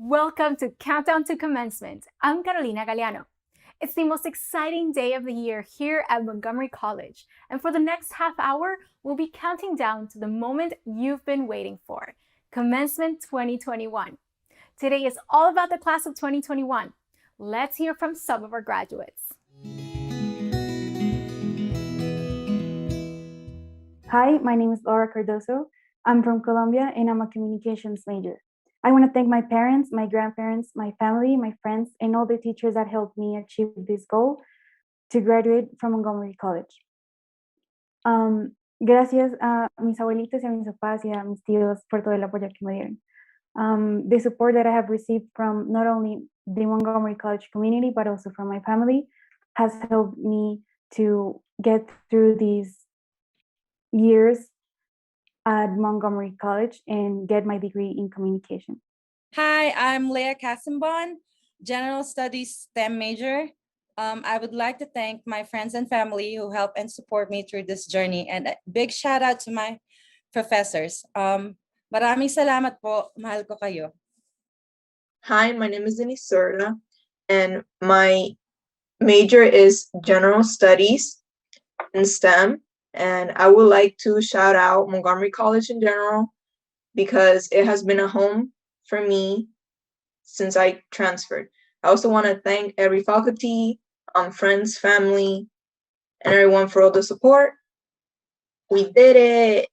Welcome to Countdown to Commencement. I'm Carolina Galeano. It's the most exciting day of the year here at Montgomery College, and for the next half hour, we'll be counting down to the moment you've been waiting for, Commencement 2021. Today is all about the class of 2021. Let's hear from some of our graduates. Hi, my name is Laura Cardoso. I'm from Colombia and I'm a communications major. I want to thank my parents, my grandparents, my family, my friends, and all the teachers that helped me achieve this goal to graduate from Montgomery College. Gracias a mis abuelitos y a mis papás y a mis tíos por todo el apoyo que me dieron. The support that I have received from not only the Montgomery College community, but also from my family has helped me to get through these years at Montgomery College and get my degree in communication. Hi, I'm Leah Kassenbon, General Studies STEM major. I would like to thank my friends and family who help and support me through this journey, and a big shout out to my professors. Maraming salamat po, mahal ko kayo. Hi, my name is Denise Sorna, and my major is General Studies in STEM. And I would like to shout out Montgomery College in general because it has been a home for me since I transferred. I also want to thank every faculty, friends, family, and everyone for all the support. We did it.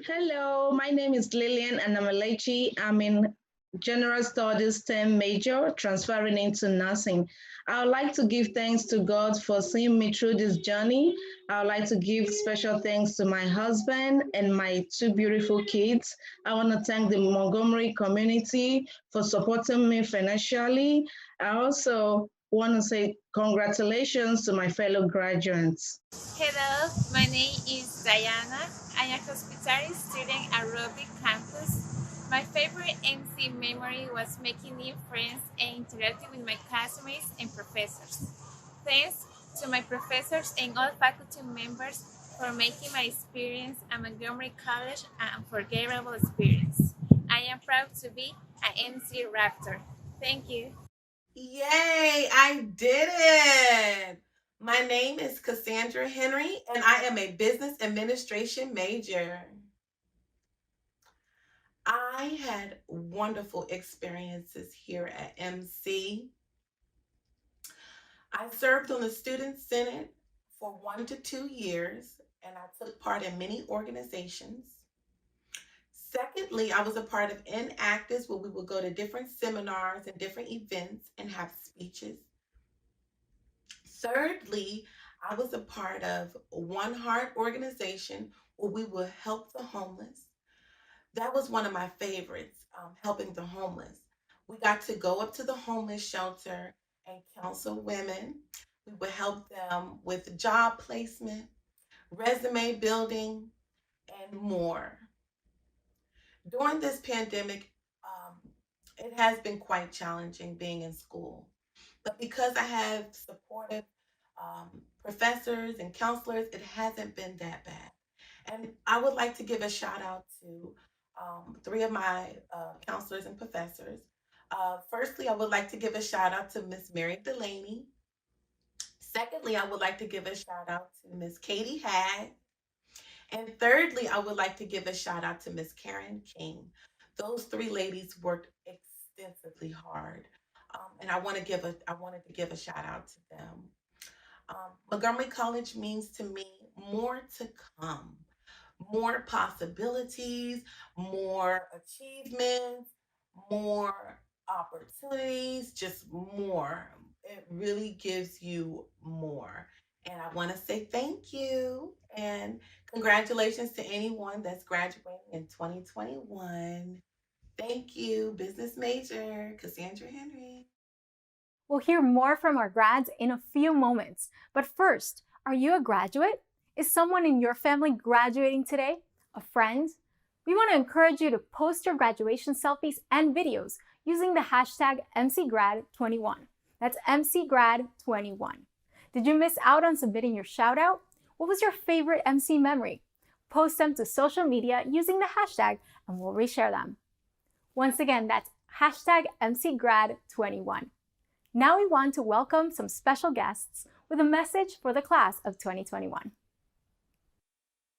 Hello, my name is Lillian Anamalechi. I'm in General Studies STEM major, transferring into nursing. I would like to give thanks to God for seeing me through this journey. I would like to give special thanks to my husband and my two beautiful kids. I want to thank the Montgomery community for supporting me financially. I also want to say congratulations to my fellow graduates. Hello, my name is Diana. I'm a hospitality student at Rockville campus. My favorite MC memory was making new friends and interacting with my classmates and professors. Thanks to my professors and all faculty members for making my experience at Montgomery College an unforgettable experience. I am proud to be an MC Raptor. Thank you. Yay, I did it! My name is Cassandra Henry, and I am a business administration major. I had wonderful experiences here at MC. I served on the Student Senate for 1 to 2 years, and I took part in many organizations. Secondly, I was a part of Inactives, where we would go to different seminars and different events and have speeches. Thirdly, I was a part of One Heart organization, where we would help the homeless. That was one of my favorites, helping the homeless. We got to go up to the homeless shelter and counsel women. We would help them with job placement, resume building, and more. During this pandemic, it has been quite challenging being in school. But because I have supportive professors and counselors, it hasn't been that bad. And I would like to give a shout out to 3 of my counselors and professors. Firstly, I would like to give a shout out to Miss Mary Delaney. Secondly, I would like to give a shout out to Miss Katie Hagg. And thirdly, I would like to give a shout out to Miss Karen King. Those 3 ladies worked extensively hard. And I wanted to give a shout out to them. Montgomery College means to me more to come. More possibilities, more achievements, more opportunities, just more. It really gives you more. And I want to say thank you and congratulations to anyone that's graduating in 2021. Thank you, business major Cassandra Henry. We'll hear more from our grads in a few moments. But first, are you a graduate? Is someone in your family graduating today? A friend? We want to encourage you to post your graduation selfies and videos using the hashtag MCGrad21. That's MCGrad21. Did you miss out on submitting your shout out? What was your favorite MC memory? Post them to social media using the hashtag and we'll reshare them. Once again, that's #MCGrad21. Now we want to welcome some special guests with a message for the class of 2021.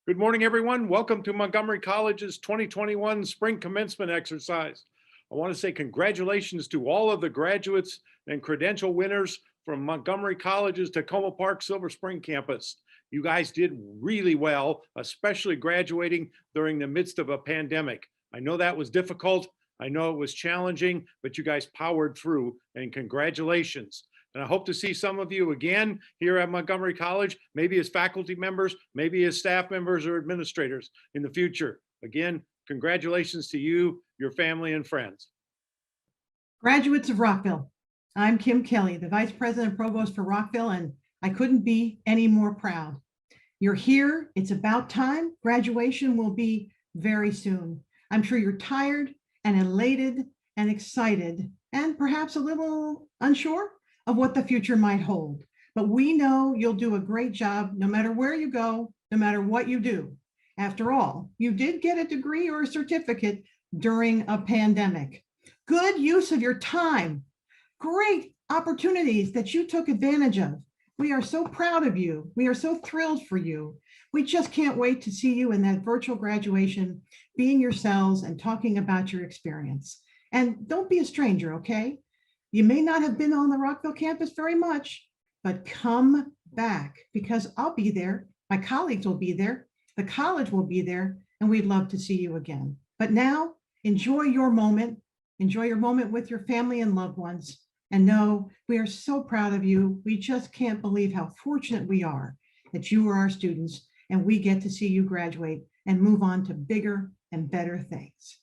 Good morning, everyone. Welcome to Montgomery College's 2021 Spring Commencement exercise. I want to say congratulations to all of the graduates and credential winners from Montgomery College's Takoma Park Silver Spring campus. You guys did really well, especially graduating during the midst of a pandemic. I know that was difficult. I know it was challenging, but you guys powered through, and congratulations. And I hope to see some of you again here at Montgomery College, maybe as faculty members, maybe as staff members or administrators in the future. Again, congratulations to you, your family, and friends. Graduates of Rockville, I'm Kim Kelly, the Vice President and Provost for Rockville, and I couldn't be any more proud. You're here, it's about time. Graduation will be very soon. I'm sure you're tired and elated and excited and perhaps a little unsure of what the future might hold. But we know you'll do a great job no matter where you go, no matter what you do. After all, you did get a degree or a certificate during a pandemic. Good use of your time. Great opportunities that you took advantage of. We are so proud of you. We are so thrilled for you. We just can't wait to see you in that virtual graduation, being yourselves and talking about your experience. And don't be a stranger, okay? You may not have been on the Rockville campus very much, but come back because I'll be there. My colleagues will be there. The college will be there, and we'd love to see you again. But now, enjoy your moment. Enjoy your moment with your family and loved ones. And know we are so proud of you. We just can't believe how fortunate we are that you are our students and we get to see you graduate and move on to bigger and better things.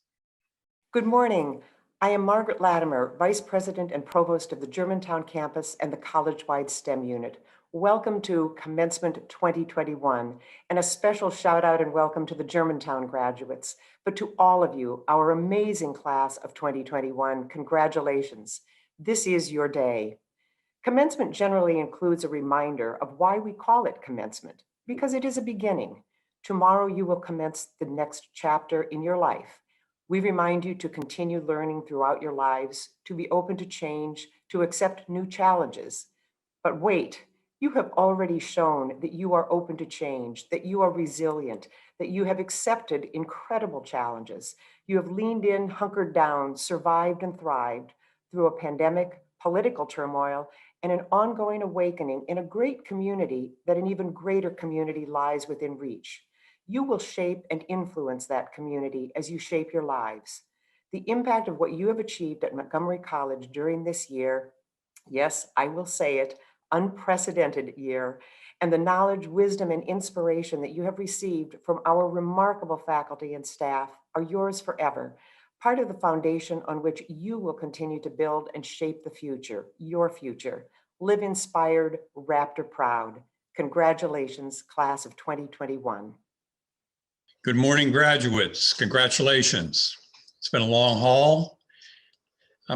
Good morning. I am Margaret Latimer, Vice President and Provost of the Germantown campus and the college-wide STEM unit. Welcome to Commencement 2021, and a special shout out and welcome to the Germantown graduates. But to all of you, our amazing class of 2021, congratulations. This is your day. Commencement generally includes a reminder of why we call it commencement, because it is a beginning. Tomorrow you will commence the next chapter in your life. We remind you to continue learning throughout your lives, to be open to change, to accept new challenges. But wait, you have already shown that you are open to change, that you are resilient, that you have accepted incredible challenges. You have leaned in, hunkered down, survived and thrived through a pandemic, political turmoil, and an ongoing awakening in a great community that an even greater community lies within reach. You will shape and influence that community as you shape your lives. The impact of what you have achieved at Montgomery College during this year, yes, I will say it, unprecedented year, and the knowledge, wisdom, and inspiration that you have received from our remarkable faculty and staff are yours forever, part of the foundation on which you will continue to build and shape the future, your future. Live inspired, Raptor proud. Congratulations, class of 2021. Good morning, graduates. Congratulations. It's been a long haul.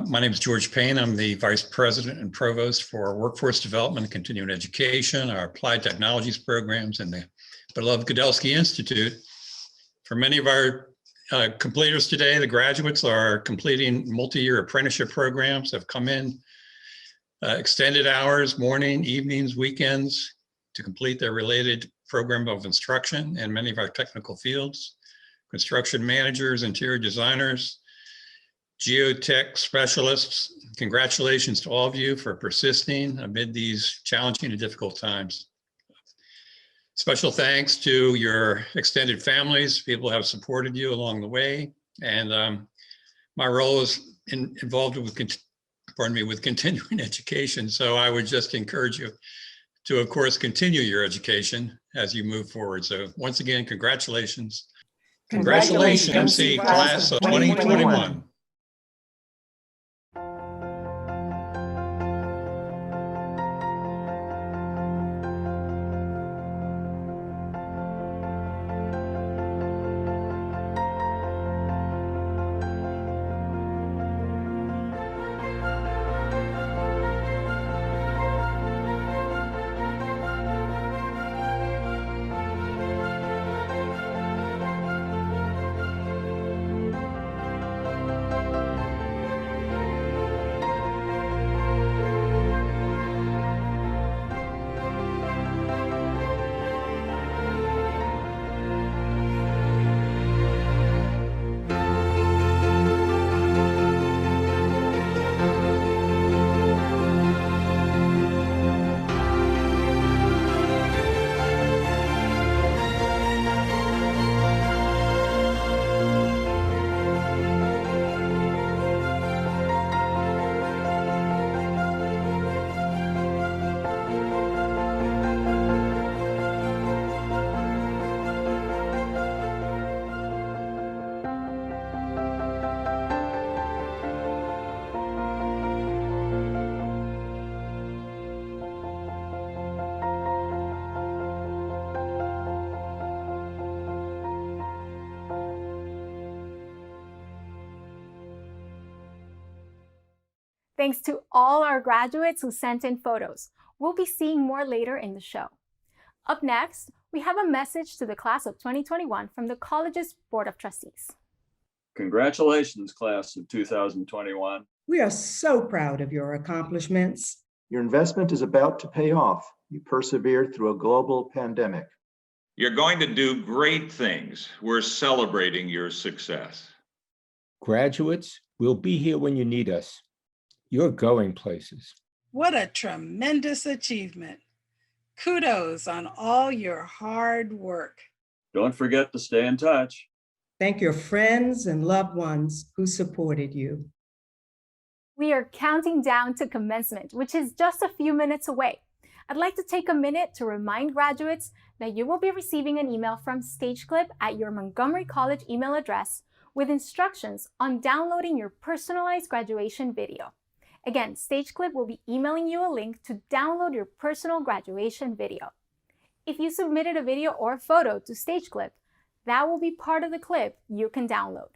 My name is George Payne. I'm the Vice President and Provost for Workforce Development and Continuing Education, our Applied Technologies programs, and the beloved Godelsky Institute. For many of our completers today, the graduates are completing multi-year apprenticeship programs, have come in extended hours, morning, evenings, weekends to complete their related program of instruction in many of our technical fields. Construction managers, interior designers, geotech specialists. Congratulations to all of you for persisting amid these challenging and difficult times. Special thanks to your extended families, people who have supported you along the way. And my role is involved with, with continuing education. So I would just encourage you to, of course, continue your education as you move forward. So once again, congratulations. Congratulations, MC class of 2021. Thanks to all our graduates who sent in photos. We'll be seeing more later in the show. Up next, we have a message to the class of 2021 from the college's Board of Trustees. Congratulations, class of 2021. We are so proud of your accomplishments. Your investment is about to pay off. You persevered through a global pandemic. You're going to do great things. We're celebrating your success. Graduates, we'll be here when you need us. You're going places. What a tremendous achievement. Kudos on all your hard work. Don't forget to stay in touch. Thank your friends and loved ones who supported you. We are counting down to commencement, which is just a few minutes away. I'd like to take a minute to remind graduates that you will be receiving an email from StageClip at your Montgomery College email address with instructions on downloading your personalized graduation video. Again, StageClip will be emailing you a link to download your personal graduation video. If you submitted a video or photo to StageClip, that will be part of the clip you can download.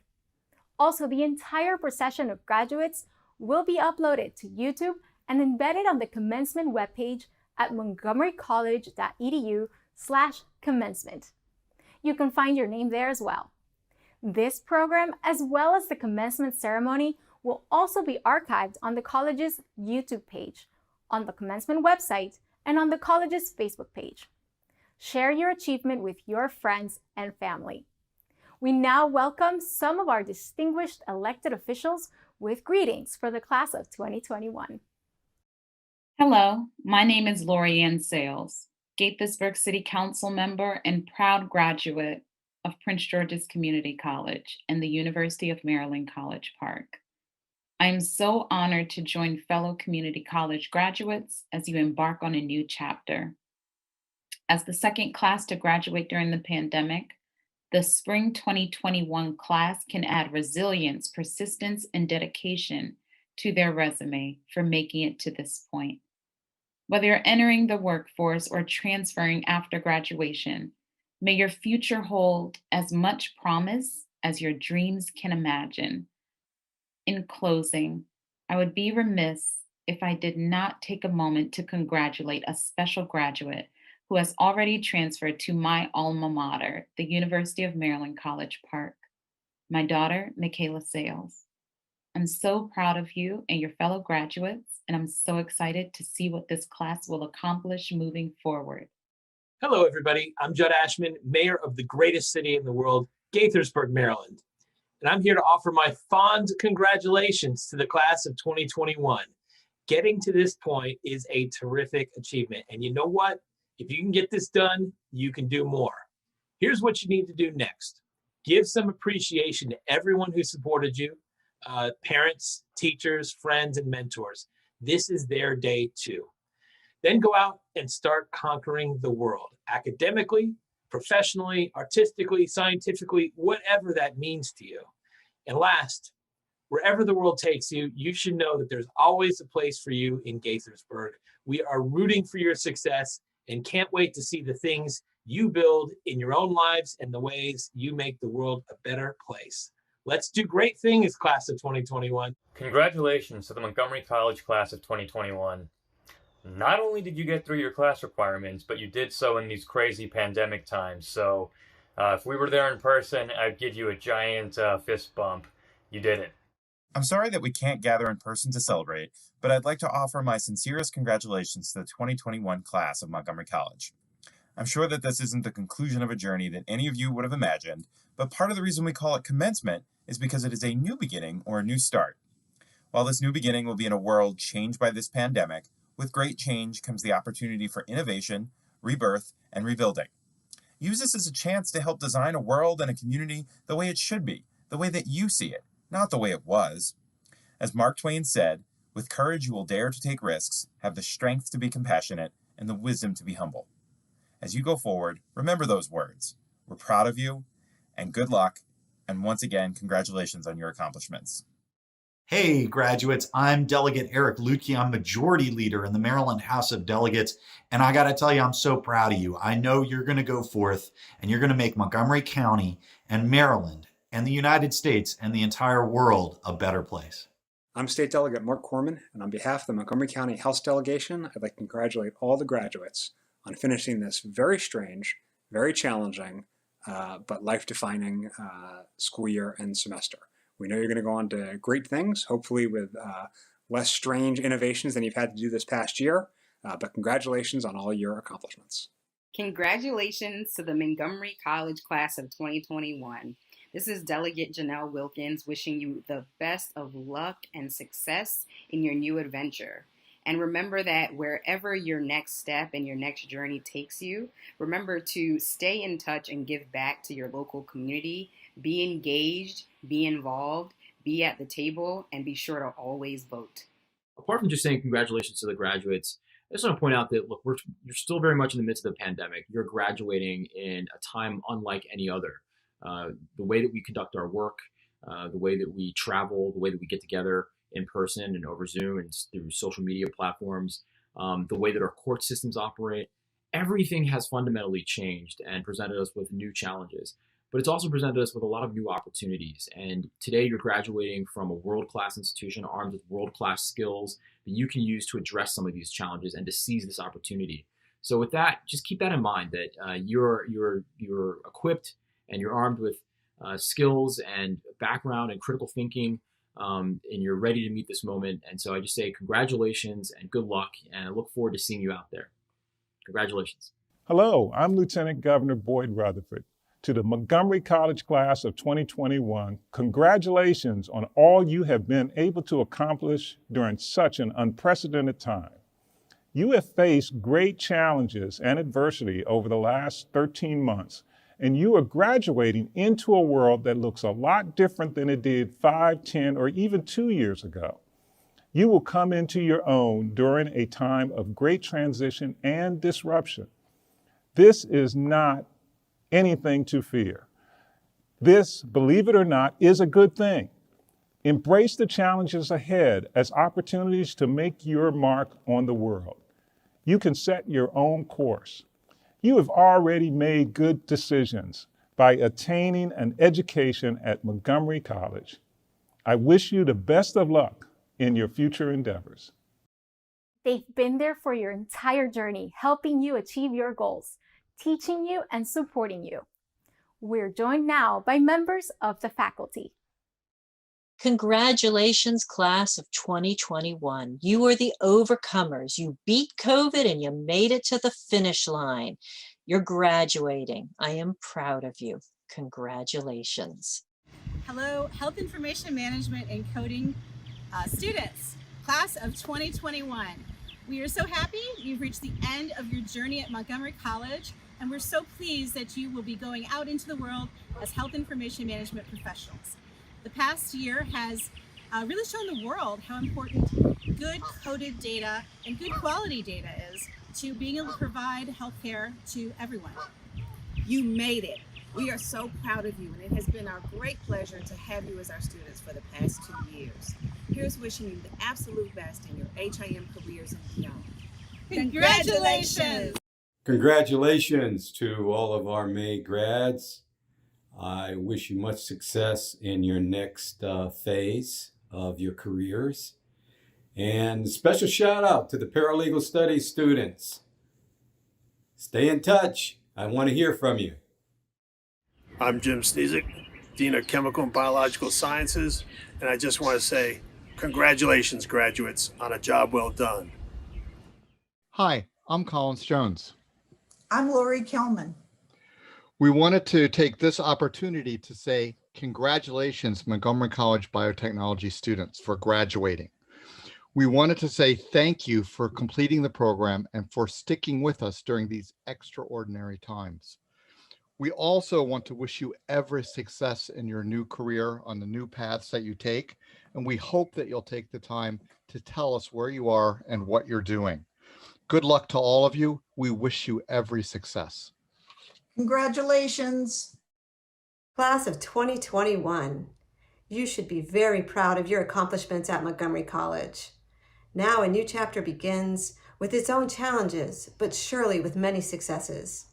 Also, the entire procession of graduates will be uploaded to YouTube and embedded on the commencement webpage at montgomerycollege.edu/commencement. You can find your name there as well. This program, as well as the commencement ceremony, will also be archived on the college's YouTube page, on the commencement website, and on the college's Facebook page. Share your achievement with your friends and family. We now welcome some of our distinguished elected officials with greetings for the class of 2021. Hello, my name is Lorianne Sales, Gaithersburg City Council member and proud graduate of Prince George's Community College and the University of Maryland College Park. I am so honored to join fellow community college graduates as you embark on a new chapter. As the second class to graduate during the pandemic, the spring 2021 class can add resilience, persistence, and dedication to their resume for making it to this point. Whether you're entering the workforce or transferring after graduation, may your future hold as much promise as your dreams can imagine. In closing, I would be remiss if I did not take a moment to congratulate a special graduate who has already transferred to my alma mater, the University of Maryland College Park, my daughter, Michaela Sales. I'm so proud of you and your fellow graduates, and I'm so excited to see what this class will accomplish moving forward. Hello, everybody. I'm Judd Ashman, mayor of the greatest city in the world, Gaithersburg, Maryland. And I'm here to offer my fond congratulations to the class of 2021. Getting to this point is a terrific achievement. And you know what? If you can get this done, you can do more. Here's what you need to do next. Give some appreciation to everyone who supported you, parents, teachers, friends, and mentors. This is their day too. Then go out and start conquering the world, academically, professionally, artistically, scientifically, whatever that means to you. And last, wherever the world takes you, you should know that there's always a place for you in Gaithersburg. We are rooting for your success and can't wait to see the things you build in your own lives and the ways you make the world a better place. Let's do great things, class of 2021. Congratulations to the Montgomery College class of 2021. Not only did you get through your class requirements, but you did so in these crazy pandemic times. So if we were there in person, I'd give you a giant fist bump. You did it. I'm sorry that we can't gather in person to celebrate, but I'd like to offer my sincerest congratulations to the 2021 class of Montgomery College. I'm sure that this isn't the conclusion of a journey that any of you would have imagined, but part of the reason we call it commencement is because it is a new beginning or a new start. While this new beginning will be in a world changed by this pandemic, with great change comes the opportunity for innovation, rebirth, and rebuilding. Use this as a chance to help design a world and a community the way it should be, the way that you see it, not the way it was. As Mark Twain said, with courage you will dare to take risks, have the strength to be compassionate, and the wisdom to be humble. As you go forward, remember those words. We're proud of you, and good luck, and once again, congratulations on your accomplishments. Hey, graduates, I'm Delegate Eric Lutke. I'm Majority Leader in the Maryland House of Delegates, and I got to tell you, I'm so proud of you. I know you're going to go forth, and you're going to make Montgomery County and Maryland and the United States and the entire world a better place. I'm State Delegate Mark Corman, and on behalf of the Montgomery County House Delegation, I'd like to congratulate all the graduates on finishing this very strange, very challenging, but life-defining school year and semester. We know you're going to go on to great things, hopefully with less strange innovations than you've had to do this past year, but congratulations on all your accomplishments. Congratulations to the Montgomery College Class of 2021. This is Delegate Janelle Wilkins wishing you the best of luck and success in your new adventure. And remember that wherever your next step and your next journey takes you, remember to stay in touch and give back to your local community. Be engaged, be involved, be at the table, and be sure to always vote. Apart from just saying congratulations to the graduates, I just want to point out that, look, you're still very much in the midst of the pandemic. You're graduating in a time unlike any other. The way that we conduct our work, the way that we travel, the way that we get together in person and over Zoom and through social media platforms, the way that our court systems operate, everything has fundamentally changed and presented us with new challenges. But it's also presented us with a lot of new opportunities. And today you're graduating from a world-class institution armed with world-class skills that you can use to address some of these challenges and to seize this opportunity. So with that, just keep that in mind, that you're equipped and you're armed with skills and background and critical thinking, and you're ready to meet this moment. And so I just say congratulations and good luck, and I look forward to seeing you out there. Congratulations. Hello, I'm Lieutenant Governor Boyd Rutherford. To the Montgomery College Class of 2021, congratulations on all you have been able to accomplish during such an unprecedented time. You have faced great challenges and adversity over the last 13 months, and you are graduating into a world that looks a lot different than it did 5, 10, or even 2 years ago. You will come into your own during a time of great transition and disruption. This is not anything to fear. This, believe it or not, is a good thing. Embrace the challenges ahead as opportunities to make your mark on the world. You can set your own course. You have already made good decisions by attaining an education at Montgomery College. I wish you the best of luck in your future endeavors. They've been there for your entire journey, helping you achieve your goals, teaching you and supporting you. We're joined now by members of the faculty. Congratulations, class of 2021. You are the overcomers. You beat COVID and you made it to the finish line. You're graduating. I am proud of you. Congratulations. Hello, Health Information Management and Coding students, class of 2021. We are so happy you've reached the end of your journey at Montgomery College, and we're so pleased that you will be going out into the world as health information management professionals. The past year has really shown the world how important good coded data and good quality data is to being able to provide healthcare to everyone. You made it. We are so proud of you, and it has been our great pleasure to have you as our students for the past 2 years. Here's wishing you the absolute best in your HIM careers and beyond. Congratulations! Congratulations to all of our May grads. I wish you much success in your next phase of your careers. And a special shout out to the paralegal studies students. Stay in touch. I want to hear from you. I'm Jim Snezik, Dean of Chemical and Biological Sciences, and I just want to say congratulations, graduates, on a job well done. Hi, I'm Collins Jones. I'm Lori Kelman. We wanted to take this opportunity to say congratulations, Montgomery College Biotechnology students, for graduating. We wanted to say thank you for completing the program and for sticking with us during these extraordinary times. We also want to wish you every success in your new career on the new paths that you take, and we hope that you'll take the time to tell us where you are and what you're doing. Good luck to all of you. We wish you every success. Congratulations. Class of 2021, you should be very proud of your accomplishments at Montgomery College. Now a new chapter begins with its own challenges, but surely with many successes.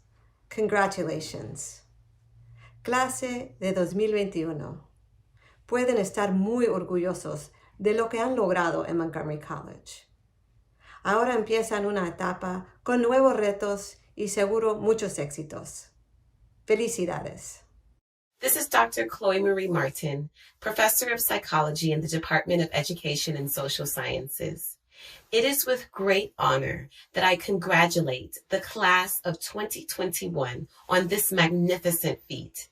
Congratulations. Clase de 2021. Pueden estar muy orgullosos de lo que han logrado en Montgomery College. Ahora empiezan una etapa con nuevos retos y seguro muchos éxitos. Felicidades. This is Dr. Chloe Marie Martin, Professor of Psychology in the Department of Education and Social Sciences. It is with great honor that I congratulate the class of 2021 on this magnificent feat.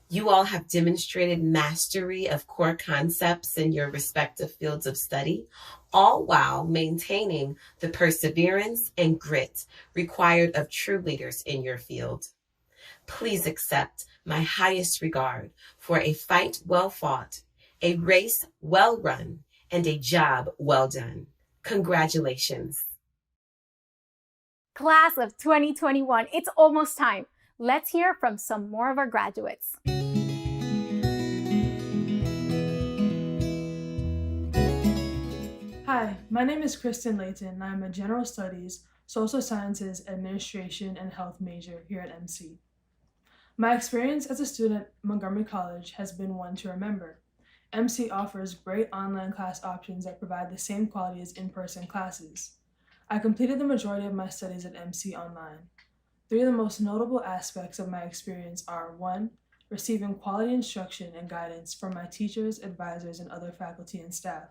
You all have demonstrated mastery of core concepts in your respective fields of study, all while maintaining the perseverance and grit required of true leaders in your field. Please accept my highest regard for a fight well fought, a race well run, and a job well done. Congratulations. Class of 2021, it's almost time. Let's hear from some more of our graduates. Hi, my name is Kristen Layton, and I'm a General Studies, Social Sciences, Administration, and Health major here at MC. My experience as a student at Montgomery College has been one to remember. MC offers great online class options that provide the same quality as in-person classes. I completed the majority of my studies at MC online. Three of the most notable aspects of my experience are: 1, receiving quality instruction and guidance from my teachers, advisors, and other faculty and staff.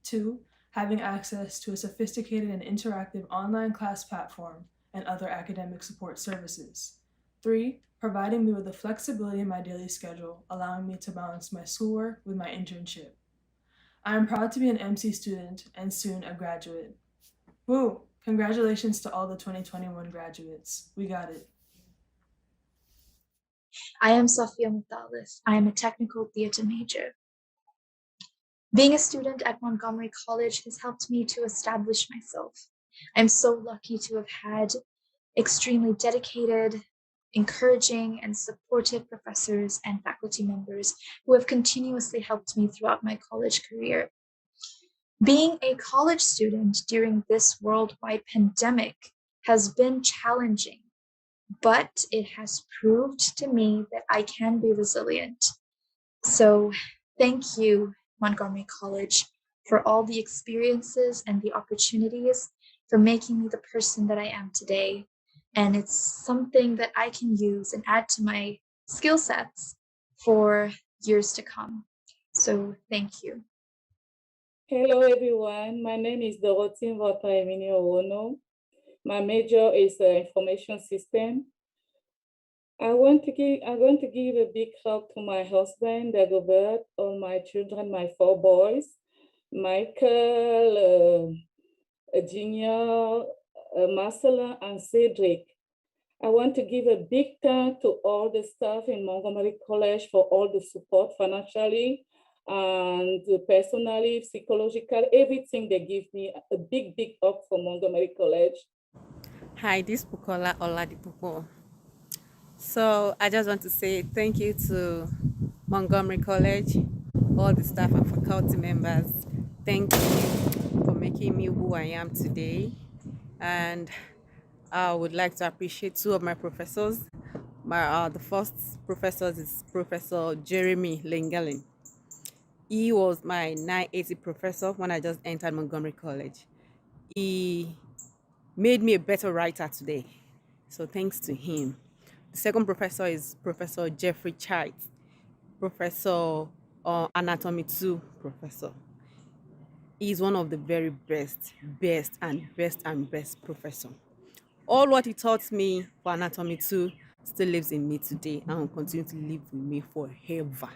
2, having access to a sophisticated and interactive online class platform and other academic support services. 3, providing me with the flexibility in my daily schedule, allowing me to balance my schoolwork with my internship. I am proud to be an MC student and soon a graduate. Woo! Congratulations to all the 2021 graduates. We got it. I am Sofia Mutales. I am a technical theater major. Being a student at Montgomery College has helped me to establish myself. I'm so lucky to have had extremely dedicated, encouraging, and supportive professors and faculty members who have continuously helped me throughout my college career. Being a college student during this worldwide pandemic has been challenging, but it has proved to me that I can be resilient. So thank you, Montgomery College, for all the experiences and the opportunities, for making me the person that I am today. And it's something that I can use and add to my skill sets for years to come. So thank you. Hello everyone, my name is DeRionne Rodgers. My major is information system. I'm going to give a big hug to my husband, Dagobert, all my children, my 4 boys, Michael, Junior, Marcella, and Cedric. I want to give a big thank to all the staff in Montgomery College for all the support financially and personally, psychological, everything they give me. A big hug for Montgomery College. Hi, this is Bukola Oladipupo. So I just want to say thank you to Montgomery College, all the staff and faculty members. Thank you for making me who I am today. And I would like to appreciate 2 of my professors. The first professor is Professor Jeremy Lengelin. He was my 980 professor when I just entered Montgomery College. He made me a better writer today. So thanks to him. The second professor is Professor Jeffrey Chait, Professor Anatomy 2 professor. He's one of the very best professor. All what he taught me for Anatomy 2 still lives in me today and will continue to live with me forever.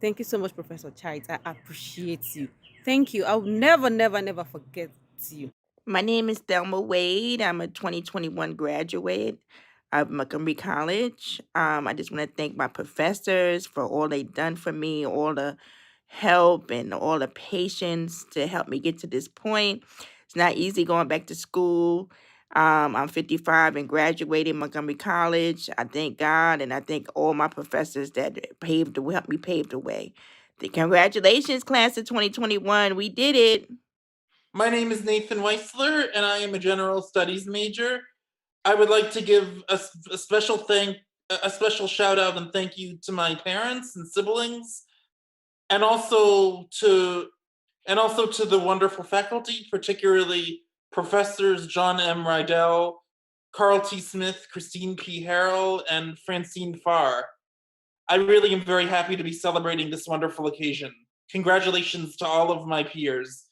Thank you so much, Professor Chait. I appreciate you. Thank you. I will never forget you. My name is Thelma Wade. I'm a 2021 graduate of Montgomery College. I just want to thank my professors for all they've done for me, all the help and all the patience to help me get to this point. It's not easy going back to school. I'm 55 and graduated Montgomery College. I thank God and I thank all my professors that helped me pave the way. Congratulations, class of 2021. We did it. My name is Nathan Weissler, and I am a general studies major. I would like to give a special shout out and thank you to my parents and siblings, and also to and also to the wonderful faculty, particularly Professors John M. Rydell, Carl T. Smith, Christine P. Harrell, and Francine Farr. I really am very happy to be celebrating this wonderful occasion. Congratulations to all of my peers.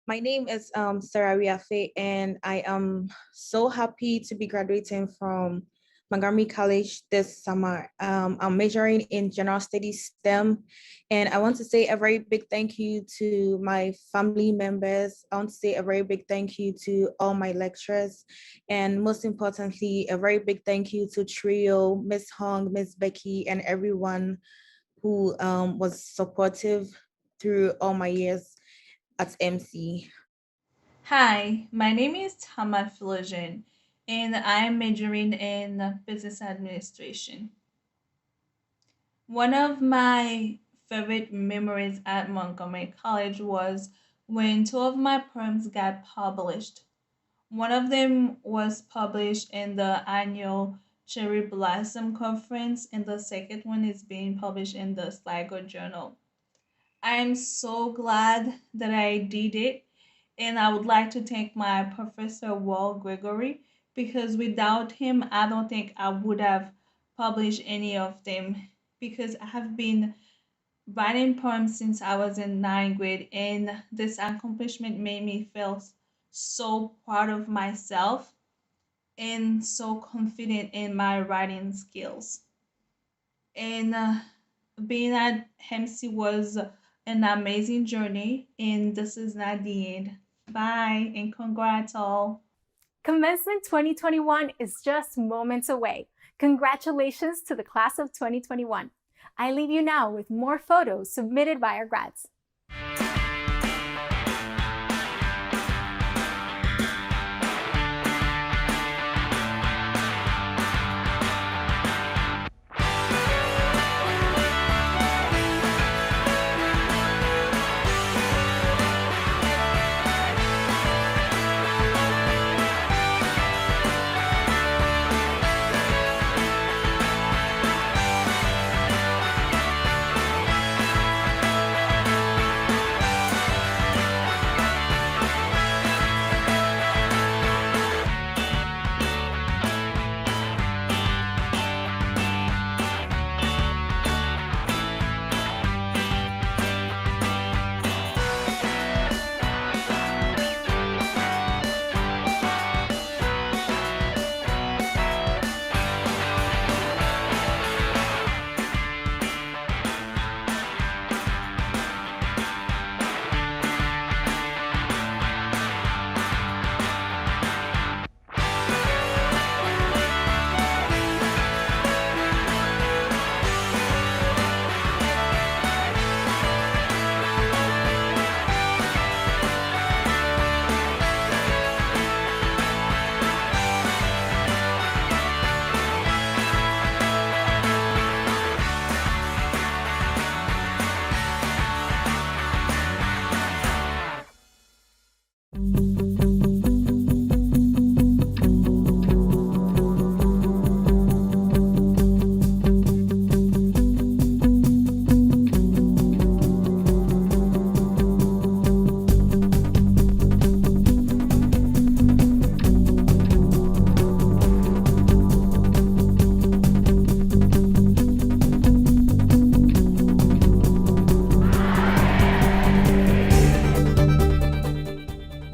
My name is Sarah Riafe, and I am so happy to be graduating from Montgomery College this summer. I'm majoring in General Studies STEM, and I want to say a very big thank you to my family members. I want to say a very big thank you to all my lecturers, and most importantly, a very big thank you to Trio, Miss Hong, Miss Becky, and everyone who was supportive through all my years at MC. Hi, my name is Tama Philogen, and I'm majoring in business administration. One of my favorite memories at Montgomery College was when two of my poems got published. One of them was published in the annual Cherry Blossom Conference, and the second one is being published in the Sligo Journal. I'm so glad that I did it, and I would like to thank my professor Wall Gregory, because without him, I don't think I would have published any of them, because I have been writing poems since I was in ninth grade, and this accomplishment made me feel so proud of myself and so confident in my writing skills. And being at MC was an amazing journey, and this is not the end. Bye, and congrats all. Commencement 2021 is just moments away. Congratulations to the class of 2021. I leave you now with more photos submitted by our grads.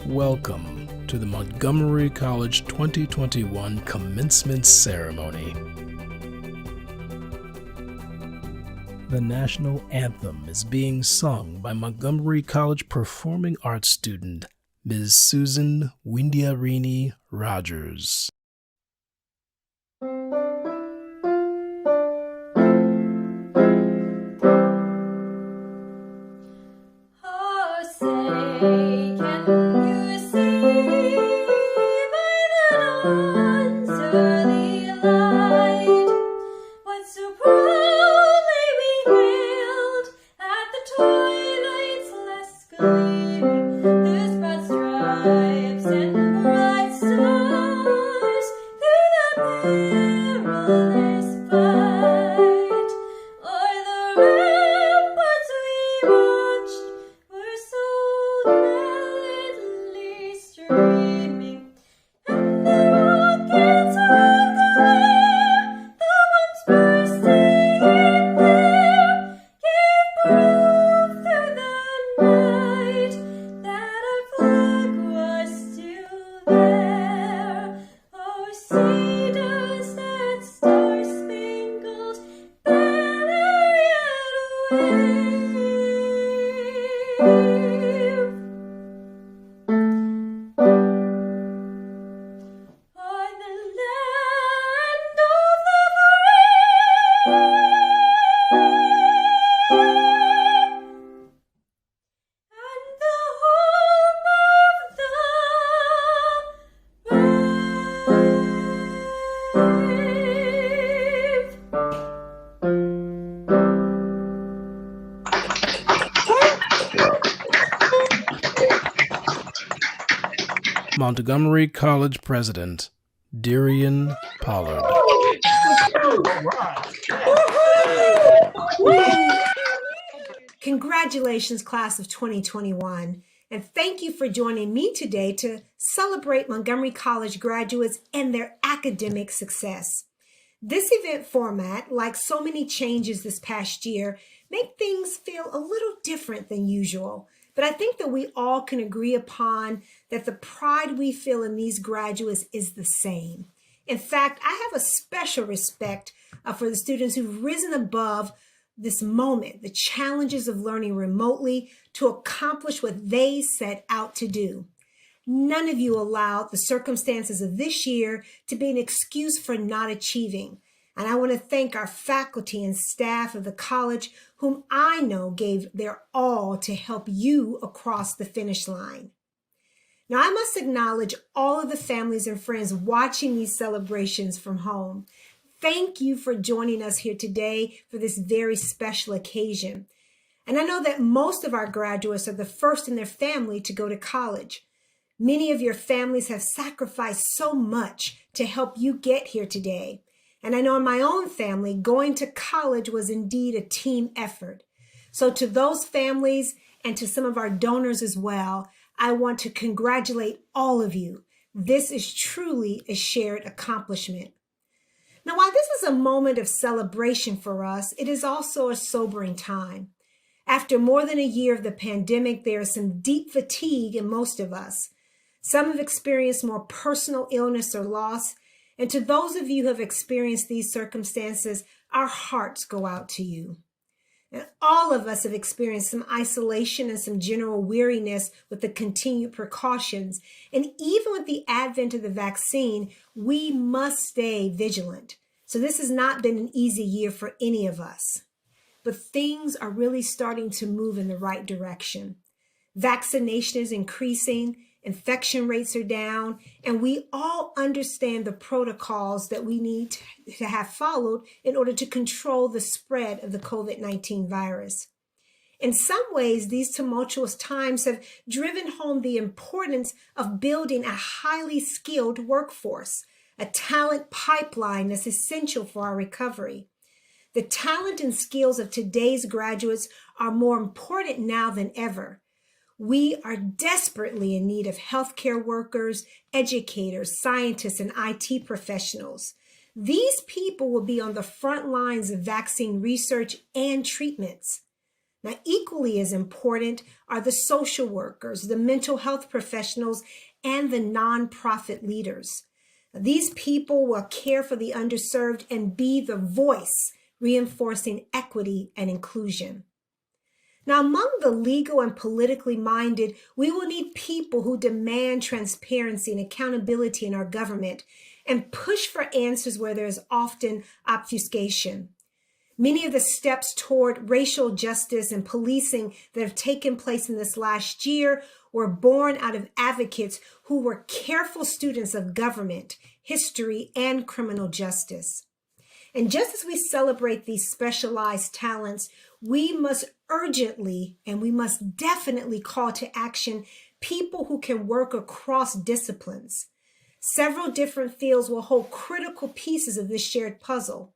Welcome to the Montgomery College 2021 Commencement Ceremony. The National Anthem is being sung by Montgomery College Performing Arts student Ms. Susan Windiarini Rodgers. Whose broad stripes and bright stars Montgomery College President, DeRionne Pollard. Congratulations, class of 2021, and thank you for joining me today to celebrate Montgomery College graduates and their academic success. This event format, like so many changes this past year, make things feel a little different than usual. But I think that we all can agree upon that the pride we feel in these graduates is the same. In fact, I have a special respect for the students who've risen above this moment, the challenges of learning remotely to accomplish what they set out to do. None of you allowed the circumstances of this year to be an excuse for not achieving. And I want to thank our faculty and staff of the college, whom I know gave their all to help you across the finish line. Now, I must acknowledge all of the families and friends watching these celebrations from home. Thank you for joining us here today for this very special occasion. And I know that most of our graduates are the first in their family to go to college. Many of your families have sacrificed so much to help you get here today. And I know in my own family, going to college was indeed a team effort. So to those families and to some of our donors as well, I want to congratulate all of you. This is truly a shared accomplishment. Now, while this is a moment of celebration for us, it is also a sobering time. After more than a year of the pandemic, there is some deep fatigue in most of us. Some have experienced more personal illness or loss, and to those of you who have experienced these circumstances, our hearts go out to you. And all of us have experienced some isolation and some general weariness with the continued precautions. And even with the advent of the vaccine, we must stay vigilant. So this has not been an easy year for any of us. But things are really starting to move in the right direction. Vaccination is increasing. Infection rates are down, and we all understand the protocols that we need to have followed in order to control the spread of the COVID-19 virus. In some ways, these tumultuous times have driven home the importance of building a highly skilled workforce, a talent pipeline that's essential for our recovery. The talent and skills of today's graduates are more important now than ever. We are desperately in need of healthcare workers, educators, scientists, and IT professionals. These people will be on the front lines of vaccine research and treatments. Now, equally as important are the social workers, the mental health professionals, and the nonprofit leaders. These people will care for the underserved and be the voice reinforcing equity and inclusion. Now, among the legal and politically minded, we will need people who demand transparency and accountability in our government and push for answers where there is often obfuscation. Many of the steps toward racial justice and policing that have taken place in this last year were born out of advocates who were careful students of government, history, and criminal justice. And just as we celebrate these specialized talents, we must urgently and we must definitely call to action people who can work across disciplines. Several different fields will hold critical pieces of this shared puzzle.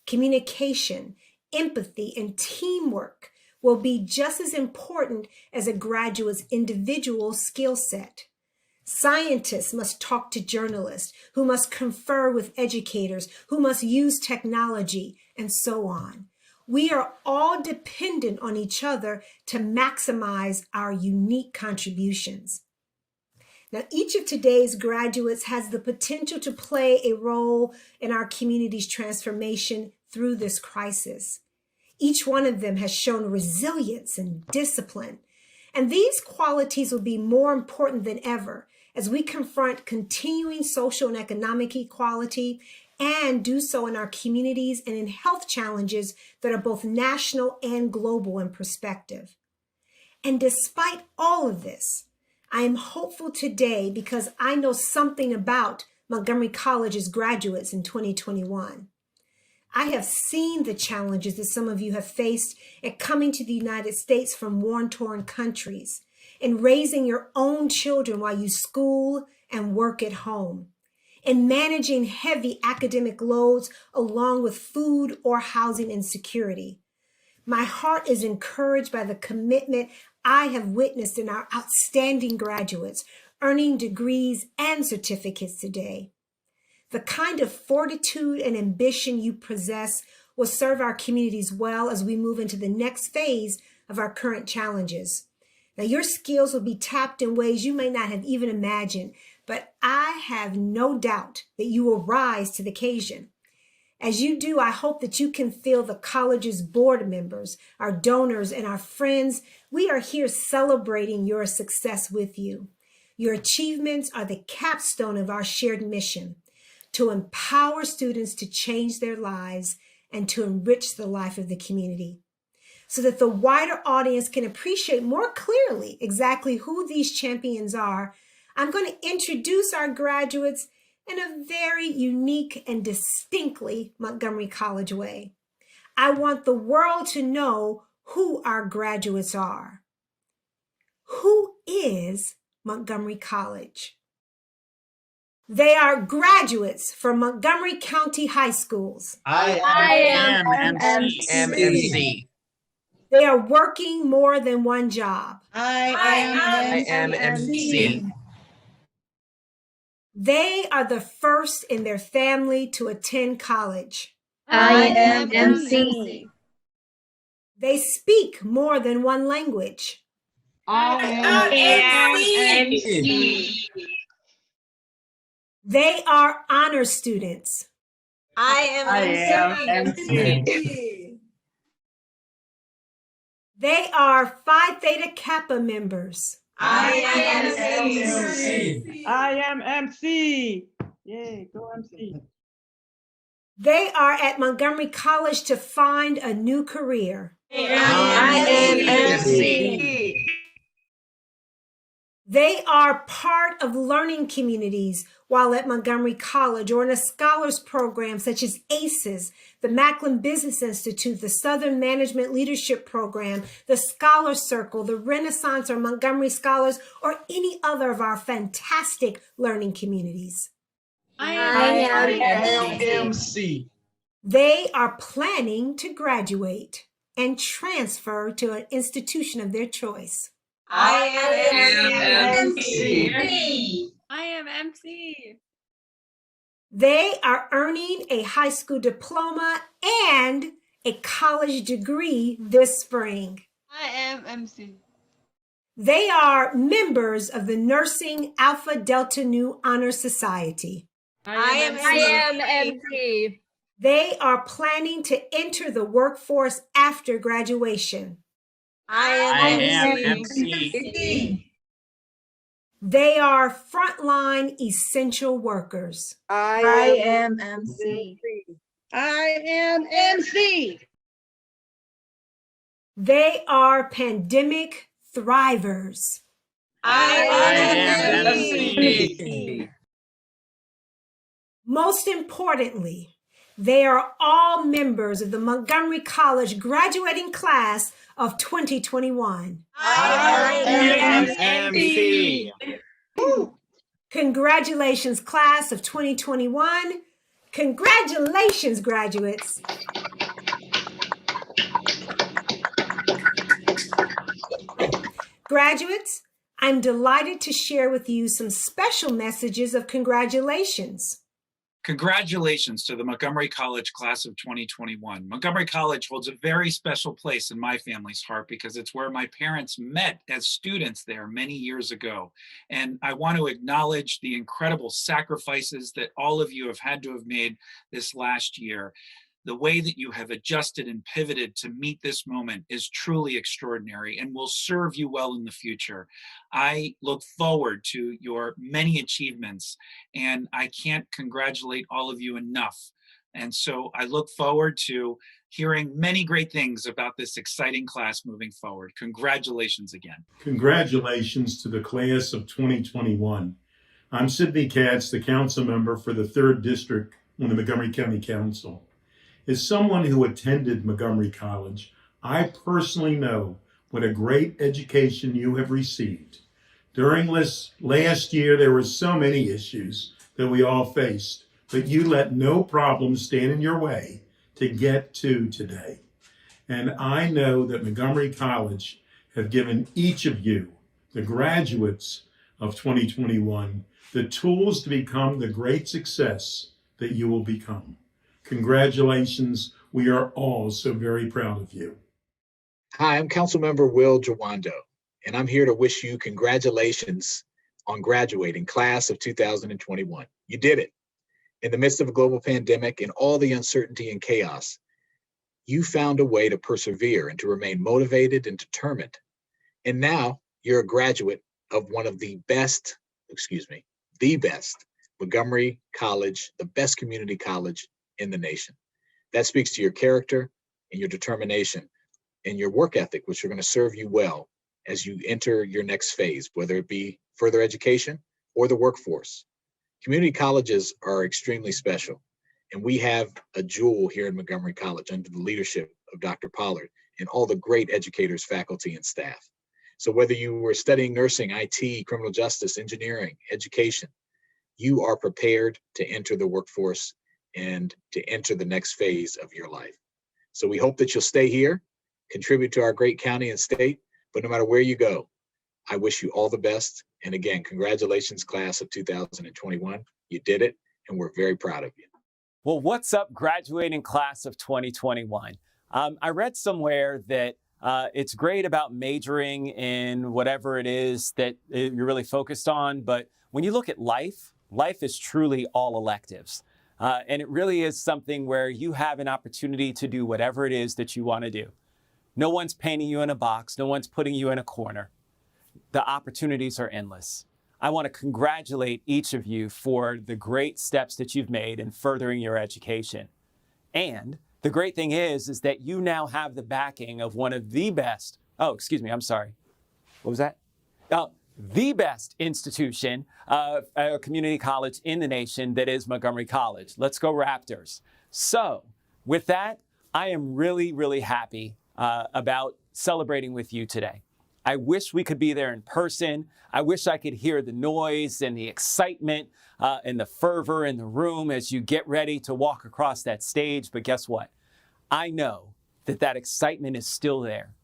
Communication, empathy, and teamwork will be just as important as a graduate's individual skill set. Scientists must talk to journalists, who must confer with educators, who must use technology, and so on. We are all dependent on each other to maximize our unique contributions. Now, each of today's graduates has the potential to play a role in our community's transformation through this crisis. Each one of them has shown resilience and discipline, and these qualities will be more important than ever as we confront continuing social and economic equality and do so in our communities and in health challenges that are both national and global in perspective. And despite all of this, I am hopeful today because I know something about Montgomery College's graduates in 2021. I have seen the challenges that some of you have faced at coming to the United States from war-torn countries and raising your own children while you school and work at home, in managing heavy academic loads along with food or housing insecurity. My heart is encouraged by the commitment I have witnessed in our outstanding graduates, earning degrees and certificates today. The kind of fortitude and ambition you possess will serve our communities well as we move into the next phase of our current challenges. Now, your skills will be tapped in ways you may not have even imagined, but I have no doubt that you will rise to the occasion. As you do, I hope that you can feel the college's board members, our donors, and our friends. We are here celebrating your success with you. Your achievements are the capstone of our shared mission to empower students to change their lives and to enrich the life of the community, so that the wider audience can appreciate more clearly exactly who these champions are. I'm going to introduce our graduates in a very unique and distinctly Montgomery College way. I want the world to know who our graduates are. Who is Montgomery College? They are graduates from Montgomery County High Schools. I am MC. They are working more than one job. I am MC. They are the first in their family to attend college. I am MC. They speak more than one language. I am MC. They are honor students. I am MC. They are Phi Theta Kappa members. I am MC. I am MC. Yay, go MC. They are at Montgomery College to find a new career. I am MC. They are part of learning communities while at Montgomery College or in a scholars program such as ACES, the Macklin Business Institute, the Southern Management Leadership Program, the Scholar Circle, the Renaissance or Montgomery Scholars, or any other of our fantastic learning communities. I am MC. They are planning to graduate and transfer to an institution of their choice. I am MC. I am MC. They are earning a high school diploma and a college degree this spring. I am MC. They are members of the Nursing Alpha Delta Nu Honor Society. I am MC. They are planning to enter the workforce after graduation. I am MC. They are frontline essential workers. I am MC. I am MC. They are pandemic thrivers. I am MC. Most importantly, they are all members of the Montgomery College graduating class of 2021. I am MC. Congratulations, class of 2021. Congratulations, graduates. Graduates, I'm delighted to share with you some special messages of congratulations. Congratulations to the Montgomery College class of 2021. Montgomery College holds a very special place in my family's heart because it's where my parents met as students there many years ago. And I want to acknowledge the incredible sacrifices that all of you have had to have made this last year. The way that you have adjusted and pivoted to meet this moment is truly extraordinary and will serve you well in the future. I look forward to your many achievements, and I can't congratulate all of you enough. And so I look forward to hearing many great things about this exciting class moving forward. Congratulations again. Congratulations to the class of 2021. I'm Sidney Katz, the council member for the 3rd District on the Montgomery County Council. As someone who attended Montgomery College, I personally know what a great education you have received. During this last year, there were so many issues that we all faced, but you let no problem stand in your way to get to today. And I know that Montgomery College have given each of you, the graduates of 2021, the tools to become the great success that you will become. Congratulations. We are all so very proud of you. Hi, I'm Councilmember Will Jawando, and I'm here to wish you congratulations on graduating class of 2021. You did it. In the midst of a global pandemic and all the uncertainty and chaos, you found a way to persevere and to remain motivated and determined. And now you're a graduate of one of the best Montgomery College, the best community college in the nation. That speaks to your character and your determination and your work ethic, which are going to serve you well as you enter your next phase, whether it be further education or the workforce. Community colleges are extremely special, and we have a jewel here in Montgomery College under the leadership of Dr. Pollard and all the great educators, faculty, and staff. So whether you were studying nursing, IT, criminal justice, engineering, education, you are prepared to enter the workforce and to enter the next phase of your life. So we hope that you'll stay here, contribute to our great county and state, but no matter where you go, I wish you all the best. And again, congratulations, class of 2021. You did it, and we're very proud of you. Well, what's up, graduating class of 2021? I read somewhere that it's great about majoring in whatever it is that you're really focused on, but when you look at life, life is truly all electives. And it really is something where you have an opportunity to do whatever it is that you want to do. No one's painting you in a box. No one's putting you in a corner. The opportunities are endless. I want to congratulate each of you for the great steps that you've made in furthering your education. And the great thing is that you now have the backing of one of the best, What was that? The best institution of a community college in the nation, that is Montgomery College. Let's go Raptors. So with that, I am really, really happy about celebrating with you today. I wish we could be there in person. I wish I could hear the noise and the excitement and the fervor in the room as you get ready to walk across that stage. But guess what? I know that that excitement is still there.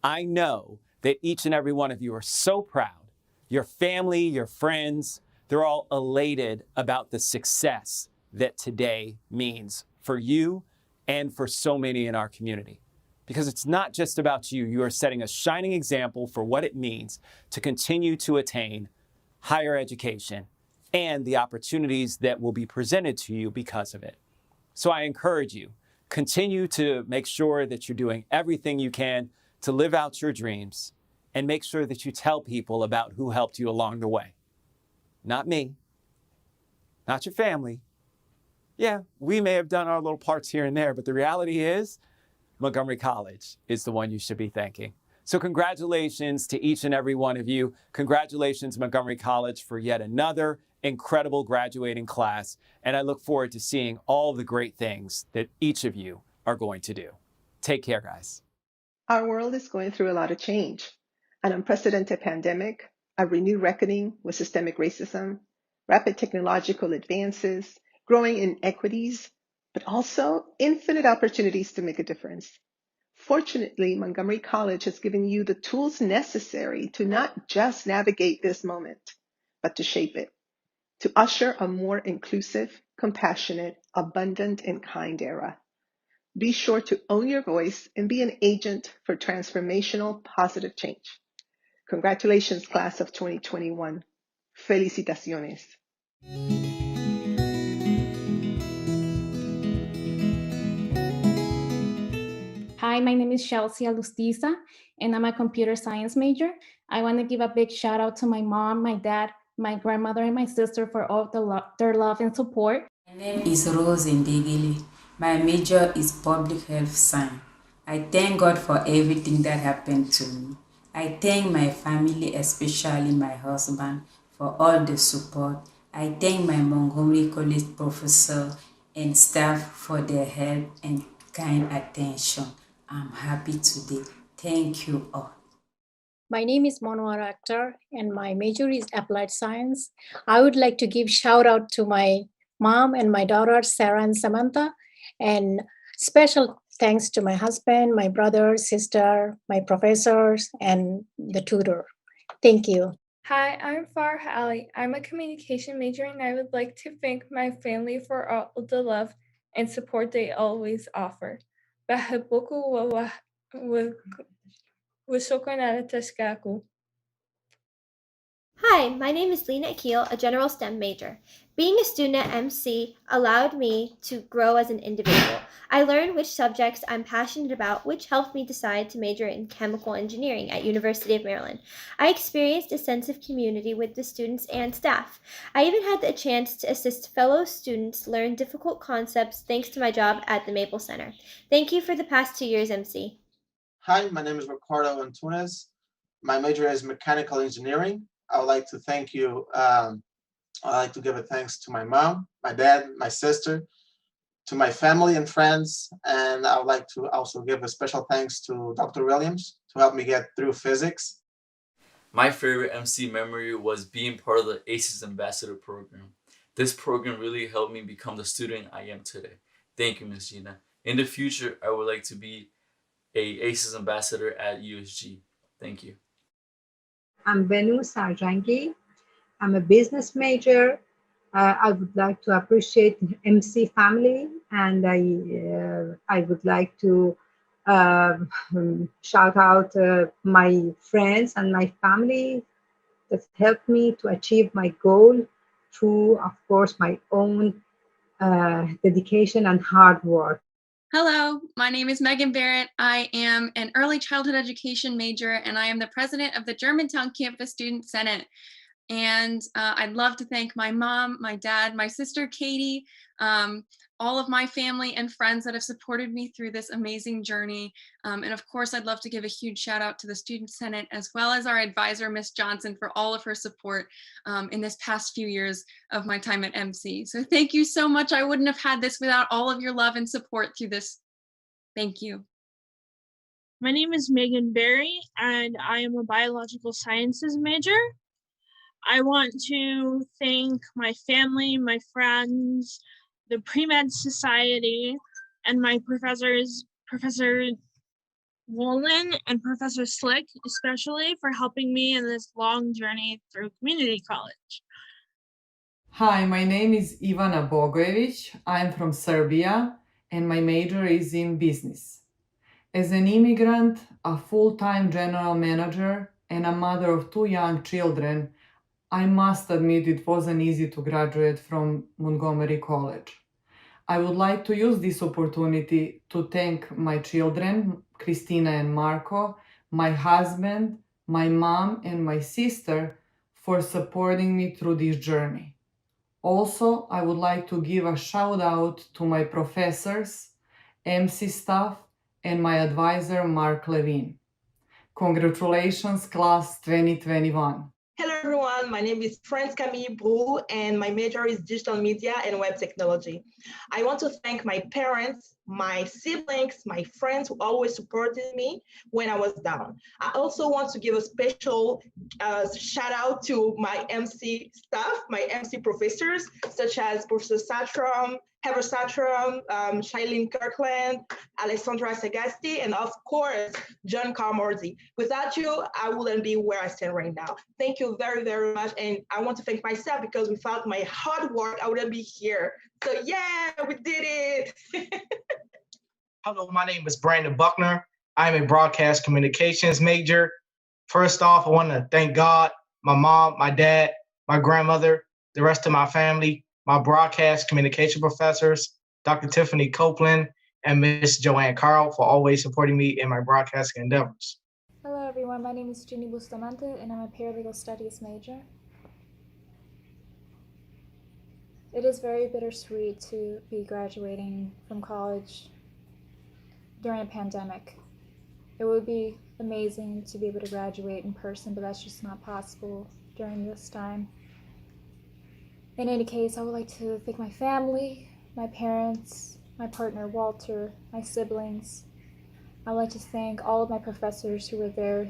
I know that each and every one of you are so proud. Your family, your friends, they're all elated about the success that today means for you and for so many in our community. Because it's not just about you. You are setting a shining example for what it means to continue to attain higher education and the opportunities that will be presented to you because of it. So I encourage you, continue to make sure that you're doing everything you can to live out your dreams, and make sure that you tell people about who helped you along the way. Not me, not your family. Yeah, we may have done our little parts here and there, but the reality is Montgomery College is the one you should be thanking. So congratulations to each and every one of you. Congratulations, Montgomery College, for yet another incredible graduating class. And I look forward to seeing all the great things that each of you are going to do. Take care, guys. Our world is going through a lot of change. An unprecedented pandemic, a renewed reckoning with systemic racism, rapid technological advances, growing inequities, but also infinite opportunities to make a difference. Fortunately, Montgomery College has given you the tools necessary to not just navigate this moment, but to shape it, to usher a more inclusive, compassionate, abundant, and kind era. Be sure to own your voice and be an agent for transformational, positive change. Congratulations, class of 2021. Felicitaciones. Hi, my name is Chelsea Alustiza, and I'm a computer science major. I want to give a big shout out to my mom, my dad, my grandmother, and my sister for all their love and support. My name is Rose Ndegele. My major is public health science. I thank God for everything that happened to me. I thank my family, especially my husband, for all the support. I thank my Montgomery College professor and staff for their help and kind attention. I'm happy today. Thank you all. My name is Monwar Akhtar and my major is applied science. I would like to give shout out to my mom and my daughters, Sarah and Samantha, and special thanks to my husband, my brother, sister, my professors, and the tutor. Thank you. Hi, I'm Farah Ali. I'm a communication major and I would like to thank my family for all the love and support they always offer. بحبكم وشكرا على تشجيعكم. Hi, my name is Lena Akil, a general STEM major. Being a student at MC allowed me to grow as an individual. I learned which subjects I'm passionate about, which helped me decide to major in chemical engineering at University of Maryland. I experienced a sense of community with the students and staff. I even had the chance to assist fellow students learn difficult concepts thanks to my job at the Maple Center. Thank you for the past 2 years, MC. Hi, my name is Ricardo Antunes. My major is mechanical engineering. I would like to thank you. I'd like to give a thanks to my mom, my dad, my sister, to my family and friends. And I would like to also give a special thanks to Dr. Williams to help me get through physics. My favorite MC memory was being part of the ACES Ambassador program. This program really helped me become the student I am today. Thank you, Ms. Gina. In the future, I would like to be a ACES Ambassador at USG. Thank you. I'm Benu Sarjangi. I'm a business major. I would like to appreciate MC family, and I would like to shout out my friends and my family that helped me to achieve my goal through, of course, my own dedication and hard work. Hello, my name is Megan Barrett. I am an early childhood education major, and I am the president of the Germantown Campus Student Senate. And I'd love to thank my mom, my dad, my sister, Katie, all of my family and friends that have supported me through this amazing journey. And of course, I'd love to give a huge shout out to the Student Senate, as well as our advisor, Ms. Johnson, for all of her support in this past few years of my time at MC. So thank you so much. I wouldn't have had this without all of your love and support through this. Thank you. My name is Megan Berry, and I am a biological sciences major. I want to thank my family, my friends, the Pre-Med Society, and my professors, Professor Wolin and Professor Slick, especially for helping me in this long journey through community college. Hi, my name is Ivana Bogojevic. I'm from Serbia, and my major is in business. As an immigrant, a full-time general manager, and a mother of 2 young children, I must admit it wasn't easy to graduate from Montgomery College. I would like to use this opportunity to thank my children, Christina and Marco, my husband, my mom, and my sister for supporting me through this journey. Also, I would like to give a shout out to my professors, MC staff, and my advisor, Mark Levine. Congratulations, class 2021. Hello everyone, my name is France Camille Brou and my major is digital media and web technology. I want to thank my parents, my siblings, my friends who always supported me when I was down. I also want to give a special shout out to my MC staff, my MC professors, such as Professor Satram, Heather Satram, Shailene Kirkland, Alessandra Sagasti, and of course, John Carmordi. Without you, I wouldn't be where I stand right now. Thank you very, very much. And I want to thank myself because without my hard work, I wouldn't be here. So yeah, we did it. Hello, my name is Brandon Buckner. I'm a broadcast communications major. First off, I want to thank God, my mom, my dad, my grandmother, the rest of my family, my broadcast communication professors, Dr. Tiffany Copeland, and Miss Joanne Carl for always supporting me in my broadcasting endeavors. Hello everyone, my name is Ginny Bustamante and I'm a paralegal studies major. It is very bittersweet to be graduating from college during a pandemic. It would be amazing to be able to graduate in person, but that's just not possible during this time. In any case, I would like to thank my family, my parents, my partner Walter, my siblings. I would like to thank all of my professors who were there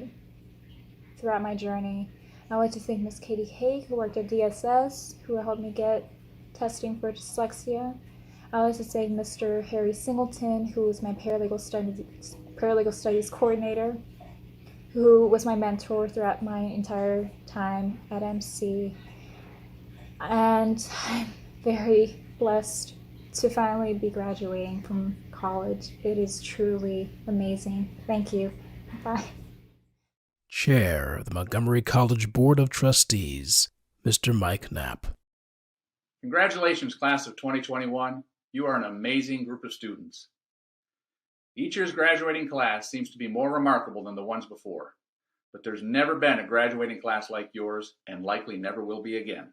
throughout my journey. I would like to thank Ms. Katie Haig, who worked at DSS, who helped me get testing for dyslexia. I would like to thank Mr. Harry Singleton, who was my paralegal studies coordinator, who was my mentor throughout my entire time at MC. And I'm very blessed to finally be graduating from college. It is truly amazing. Thank you. Bye. Chair of the Montgomery College Board of Trustees, Mr. Mike Knapp. Congratulations, class of 2021. You are an amazing group of students. Each year's graduating class seems to be more remarkable than the ones before, but there's never been a graduating class like yours and likely never will be again.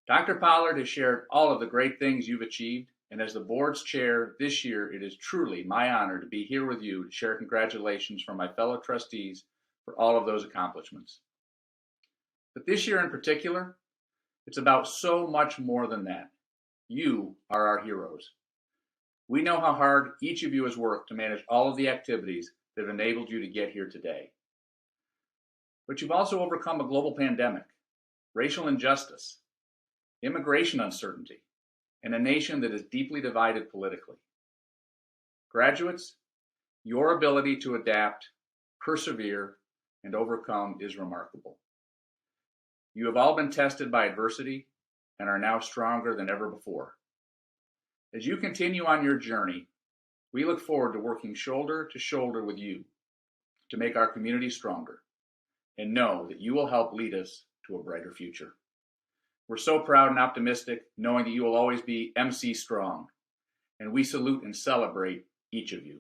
Dr. Pollard has shared all of the great things you've achieved, and as the board's chair this year, it is truly my honor to be here with you to share congratulations from my fellow trustees for all of those accomplishments. But this year in particular, it's about so much more than that. You are our heroes. We know how hard each of you has worked to manage all of the activities that have enabled you to get here today. But you've also overcome a global pandemic, racial injustice, immigration uncertainty, and a nation that is deeply divided politically. Graduates, your ability to adapt, persevere, and overcome is remarkable. You have all been tested by adversity and are now stronger than ever before. As you continue on your journey, we look forward to working shoulder to shoulder with you to make our community stronger, and know that you will help lead us to a brighter future. We're so proud and optimistic knowing that you will always be MC strong, and we salute and celebrate each of you.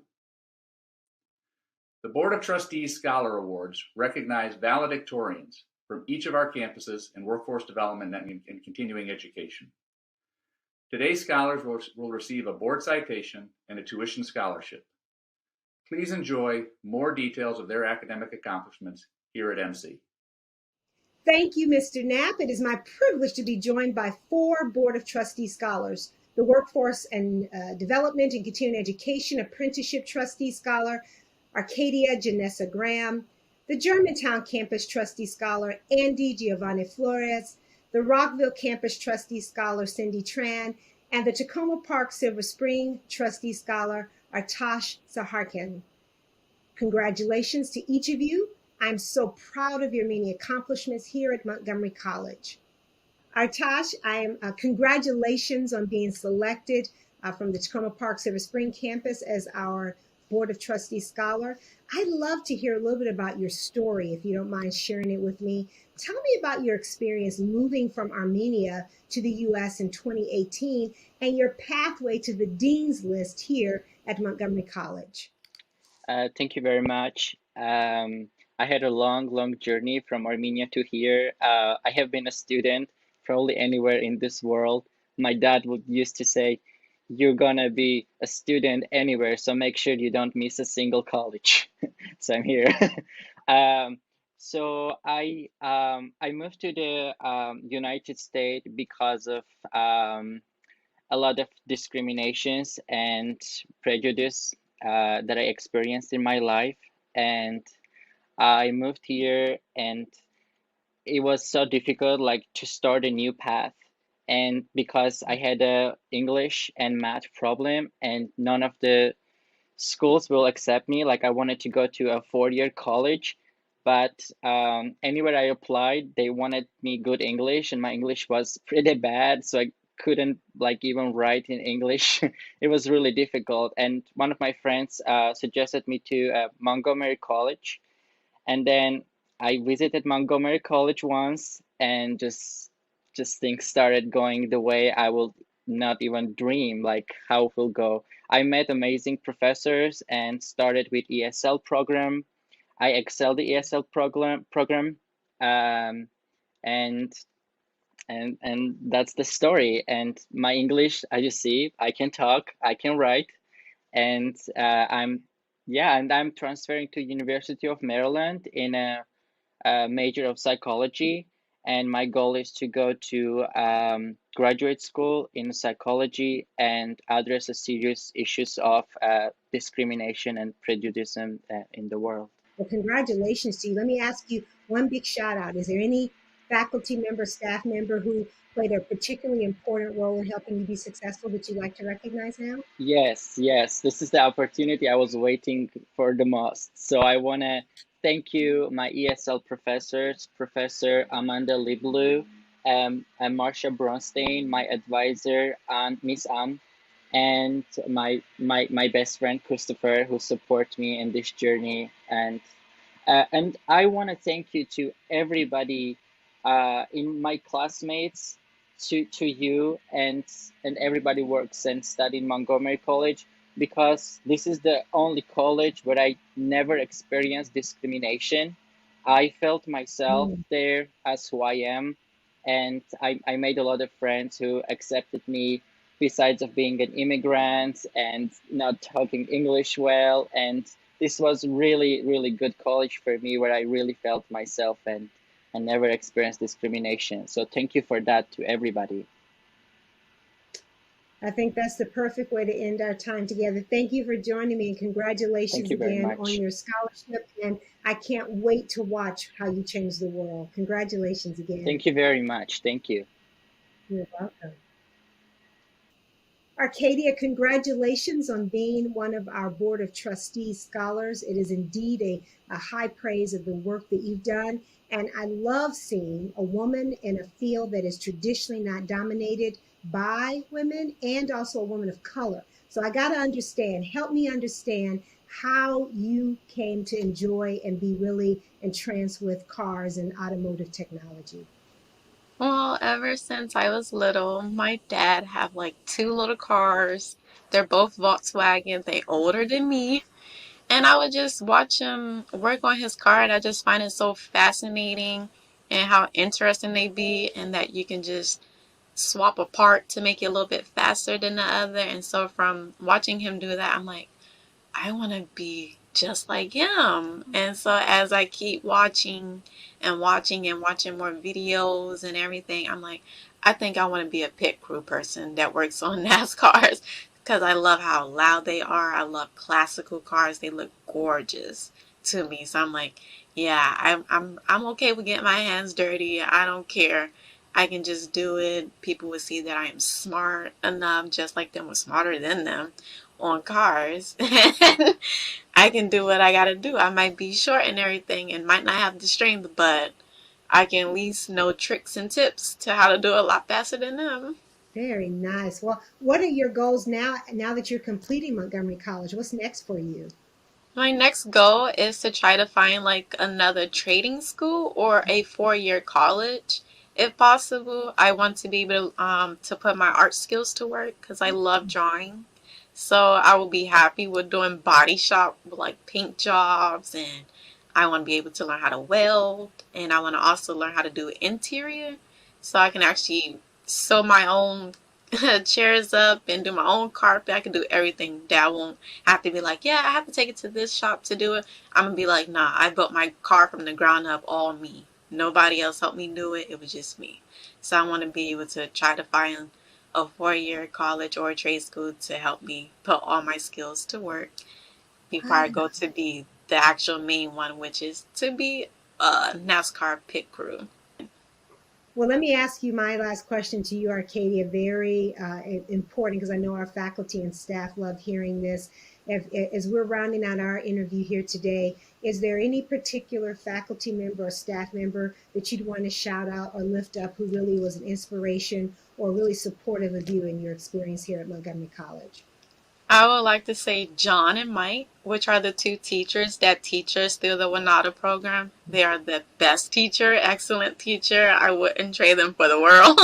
The Board of Trustees Scholar Awards recognize valedictorians from each of our campuses in workforce development and continuing education. Today's scholars will receive a board citation and a tuition scholarship. Please enjoy more details of their academic accomplishments here at MC. Thank you, Mr. Knapp. It is my privilege to be joined by 4 Board of Trustees Scholars: the Workforce and Development and Continuing Education Apprenticeship Trustee Scholar, Arcadia Janessa Graham, the Germantown Campus Trustee Scholar, Andy Geovanni Flores, the Rockville Campus Trustee Scholar, Cindy Tran, and the Takoma Park Silver Spring Trustee Scholar, Artashes Sahakyan. Congratulations to each of you. I'm so proud of your many accomplishments here at Montgomery College. Artash, congratulations on being selected from the Takoma Park Silver Spring campus as our Board of Trustees Scholar. I'd love to hear a little bit about your story, if you don't mind sharing it with me. Tell me about your experience moving from Armenia to the U.S. in 2018 and your pathway to the Dean's List here at Montgomery College. Thank you very much. I had a long journey from Armenia to here. I have been a student probably anywhere in this world. My dad used to say, you're gonna be a student anywhere, so make sure you don't miss a single college. So I'm here. So I moved to the United States because of a lot of discriminations and prejudice that I experienced in my life. And I moved here and it was so difficult to start a new path. And because I had a English and math problem and none of the schools will accept me, I wanted to go to a 4-year college, but anywhere I applied, they wanted me good English and my English was pretty bad. So I couldn't even write in English. It was really difficult. And one of my friends suggested me to Montgomery College. And then I visited Montgomery College once and just things started going the way I will not even dream how it will go. I met amazing professors and started with ESL program. I excelled the ESL program, and that's the story. And my English, as you see, I can talk, I can write, and I'm transferring to University of Maryland in a major of psychology. And my goal is to go to graduate school in psychology and address the serious issues of discrimination and prejudice in the world. Well, congratulations to you. Let me ask you one big shout out. Is there any faculty member, staff member who played a particularly important role in helping you be successful that you'd like to recognize now? Yes, yes. This is the opportunity I was waiting for the most. So I want to thank you, my ESL professors, Professor Amanda Liblu, and Marcia Bronstein, my advisor, and Miss and my best friend Christopher, who support me in this journey. And I want to thank you to everybody, in my classmates, to you and everybody works and study in Montgomery College, because this is the only college where I never experienced discrimination. I felt myself there as who I am, and I made a lot of friends who accepted me besides of being an immigrant and not talking English well. And this was really, really good college for me, where I really felt myself and never experienced discrimination. So thank you for that to everybody. I think that's the perfect way to end our time together. Thank you for joining me, and congratulations again on your scholarship. And I can't wait to watch how you change the world. Congratulations again. Thank you very much. Thank you. You're welcome. Arcadia, congratulations on being one of our Board of Trustees Scholars. It is indeed a high praise of the work that you've done. And I love seeing a woman in a field that is traditionally not dominated by women, and also a woman of color. So I got to understand, help me understand how you came to enjoy and be really entranced with cars and automotive technology. Well, ever since I was little, my dad have like 2 little cars. They're both Volkswagen. They older than me. And I would just watch him work on his car, and I just find it so fascinating and how interesting they be, and that you can just swap a part to make it a little bit faster than the other. And so from watching him do that, I'm like, I want to be just like him. And so as I keep watching and watching and watching more videos and everything, I'm like, I think I want to be a pit crew person that works on NASCARs, because I love how loud they are. I love classical cars. They look gorgeous to me. So I'm like, yeah, I'm okay with getting my hands dirty. I don't care. I can just do it. People will see that I am smart enough, just like them, or smarter than them on cars. I can do what I gotta do. I might be short and everything and might not have the strength, but I can at least know tricks and tips to how to do it a lot faster than them. Very nice. Well, what are your goals now that you're completing Montgomery College? What's next for you? My next goal is to try to find like another trading school or a 4-year college. If possible, I want to be able to put my art skills to work, because I love drawing. So I will be happy with doing body shop, like paint jobs, and I want to be able to learn how to weld, and I want to also learn how to do interior, so I can actually sew my own chairs up and do my own carpet. I can do everything. Dad won't have to be like, yeah, I have to take it to this shop to do it. I'm gonna be like, nah, I built my car from the ground up, all me. Nobody else helped me do it. It was just me. So I want to be able to try to find a 4-year college or a trade school to help me put all my skills to work before I go to be the actual main one, which is to be a NASCAR pit crew. Well, let me ask you my last question to you, Arcadia. Very important, because I know our faculty and staff love hearing this. As we're rounding out our interview here today, is there any particular faculty member or staff member that you'd want to shout out or lift up who really was an inspiration or really supportive of you in your experience here at Montgomery College? I would like to say John and Mike, which are the 2 teachers that teach us through the WNATA program. They are the best teacher, excellent teacher. I wouldn't trade them for the world.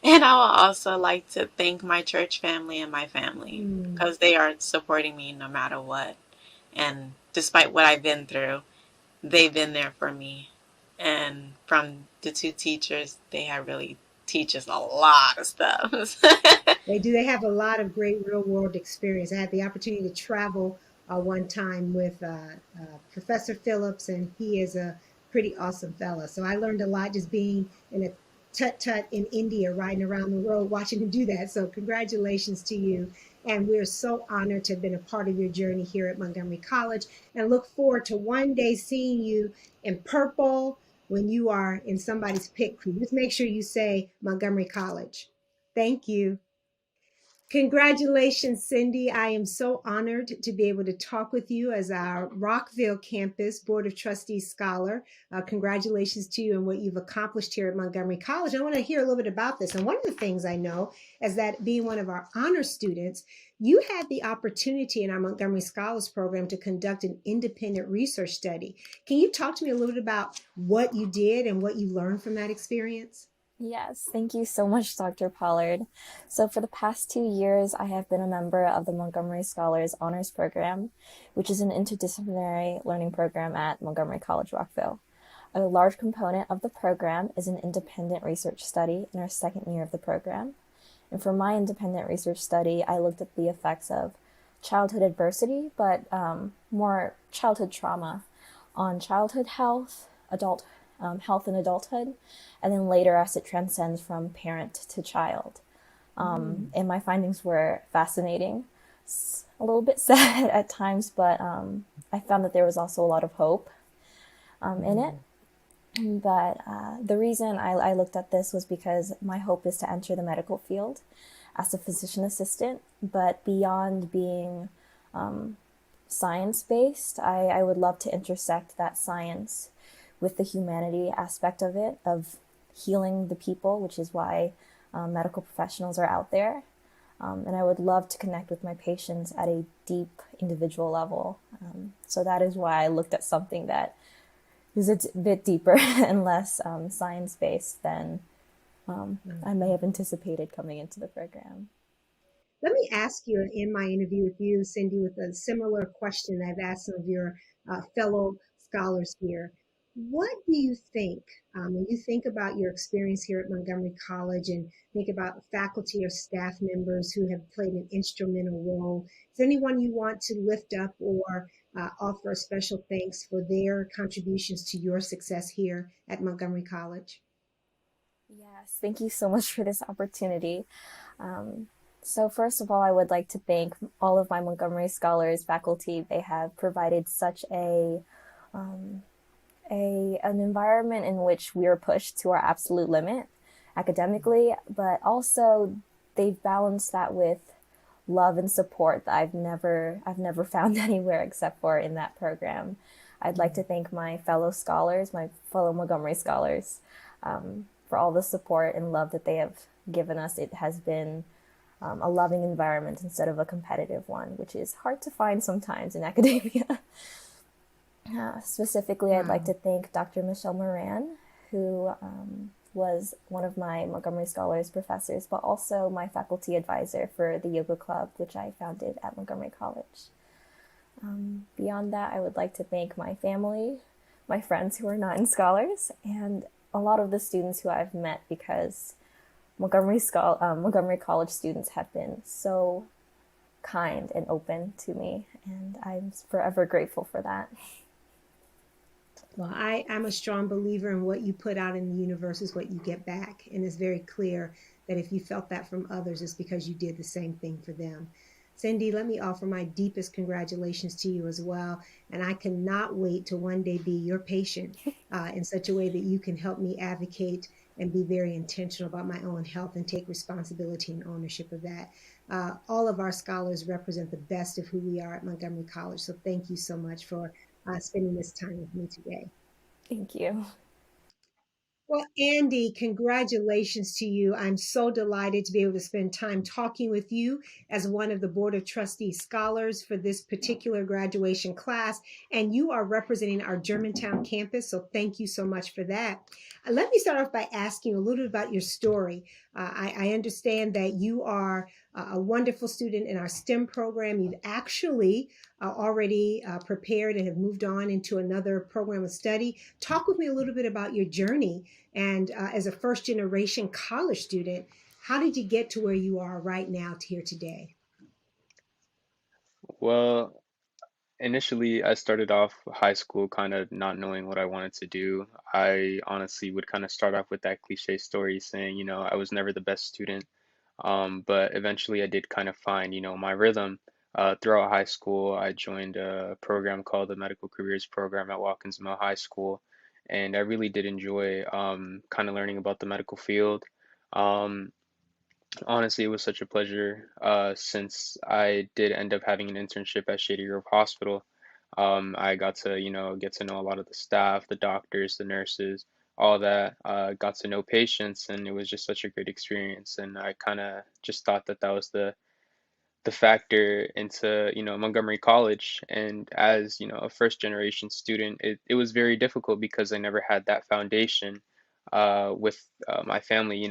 And I would also like to thank my church family and my family, because they are supporting me no matter what. And despite what I've been through, they've been there for me. And from the 2 teachers, they have really teach us a lot of stuff. They do. They have a lot of great real world experience. I had the opportunity to travel one time with Professor Phillips, and he is a pretty awesome fella. So I learned a lot just being in a Tut in India, riding around the road, watching him do that. So congratulations to you. And we're so honored to have been a part of your journey here at Montgomery College, and look forward to one day seeing you in purple when you are in somebody's pit crew. Just make sure you say Montgomery College. Thank you. Congratulations, Cindy. I am so honored to be able to talk with you as our Rockville campus Board of Trustees Scholar. Congratulations to you and what you've accomplished here at Montgomery College. I want to hear a little bit about this. And one of the things I know is that being one of our honor students, you had the opportunity in our Montgomery Scholars Program to conduct an independent research study. Can you talk to me a little bit about what you did and what you learned from that experience? Yes, thank you so much, Dr. Pollard. So for the past 2 years, I have been a member of the Montgomery Scholars Honors Program, which is an interdisciplinary learning program at Montgomery College, Rockville. A large component of the program is an independent research study in our second year of the program. And for my independent research study, I looked at the effects of childhood adversity, but more childhood trauma on childhood health, adult health in adulthood, and then later as it transcends from parent to child. And my findings were fascinating, a little bit sad at times, but I found that there was also a lot of hope in it. But the reason I looked at this was because my hope is to enter the medical field as a physician assistant, but beyond being science-based, I would love to intersect that science with the humanity aspect of it, of healing the people, which is why medical professionals are out there. And I would love to connect with my patients at a deep individual level. So that is why I looked at something that is a bit deeper and less science-based than I may have anticipated coming into the program. Let me ask you in my interview with you, Cindy, with a similar question I've asked some of your fellow scholars here. What do you think, when you think about your experience here at Montgomery College and think about faculty or staff members who have played an instrumental role? Is there anyone you want to lift up or offer a special thanks for their contributions to your success here at Montgomery College? Yes, thank you so much for this opportunity. So first of all, I would like to thank all of my Montgomery Scholars faculty. They have provided such an environment in which we are pushed to our absolute limit academically, but also they've balanced that with love and support that I've never found anywhere except for in that program. I'd like to thank my fellow scholars, my fellow Montgomery scholars, for all the support and love that they have given us. It has been a loving environment instead of a competitive one, which is hard to find sometimes in academia. Specifically, I'd like to thank Dr. Michelle Moran, who was one of my Montgomery Scholars professors, but also my faculty advisor for the yoga club, which I founded at Montgomery College. Beyond that, I would like to thank my family, my friends who are not in scholars, and a lot of the students who I've met, because Montgomery College students have been so kind and open to me, and I'm forever grateful for that. Well, I'm a strong believer in what you put out in the universe is what you get back. And it's very clear that if you felt that from others, it's because you did the same thing for them. Cindy, let me offer my deepest congratulations to you as well. And I cannot wait to one day be your patient in such a way that you can help me advocate and be very intentional about my own health and take responsibility and ownership of that. All of our scholars represent the best of who we are at Montgomery College. So thank you so much for spending this time with me today. Thank you. Well, Andy, congratulations to you. I'm so delighted to be able to spend time talking with you as one of the Board of Trustees Scholars for this particular graduation class. And you are representing our Germantown campus, so thank you so much for that. Let me start off by asking you a little bit about your story. I understand that you are a wonderful student in our STEM program. You've actually already prepared and have moved on into another program of study. Talk with me a little bit about your journey. And as a first generation college student, how did you get to where you are right now here today? Well, Initially, I started off high school kind of not knowing what I wanted to do. I honestly would kind of start off with that cliche story saying, I was never the best student. But eventually I did kind of find, my rhythm. Throughout high school, I joined a program called the Medical Careers Program at Watkins Mill High School, and I really did enjoy kind of learning about the medical field. Um, Honestly, it was such a pleasure since I did end up having an internship at Shady Grove Hospital. I got to, get to know a lot of the staff, the doctors, the nurses, all that. Got to know patients, and it was just such a great experience. And I kind of just thought that that was the factor into, Montgomery College. And as, a first generation student, it was very difficult because I never had that foundation with my family,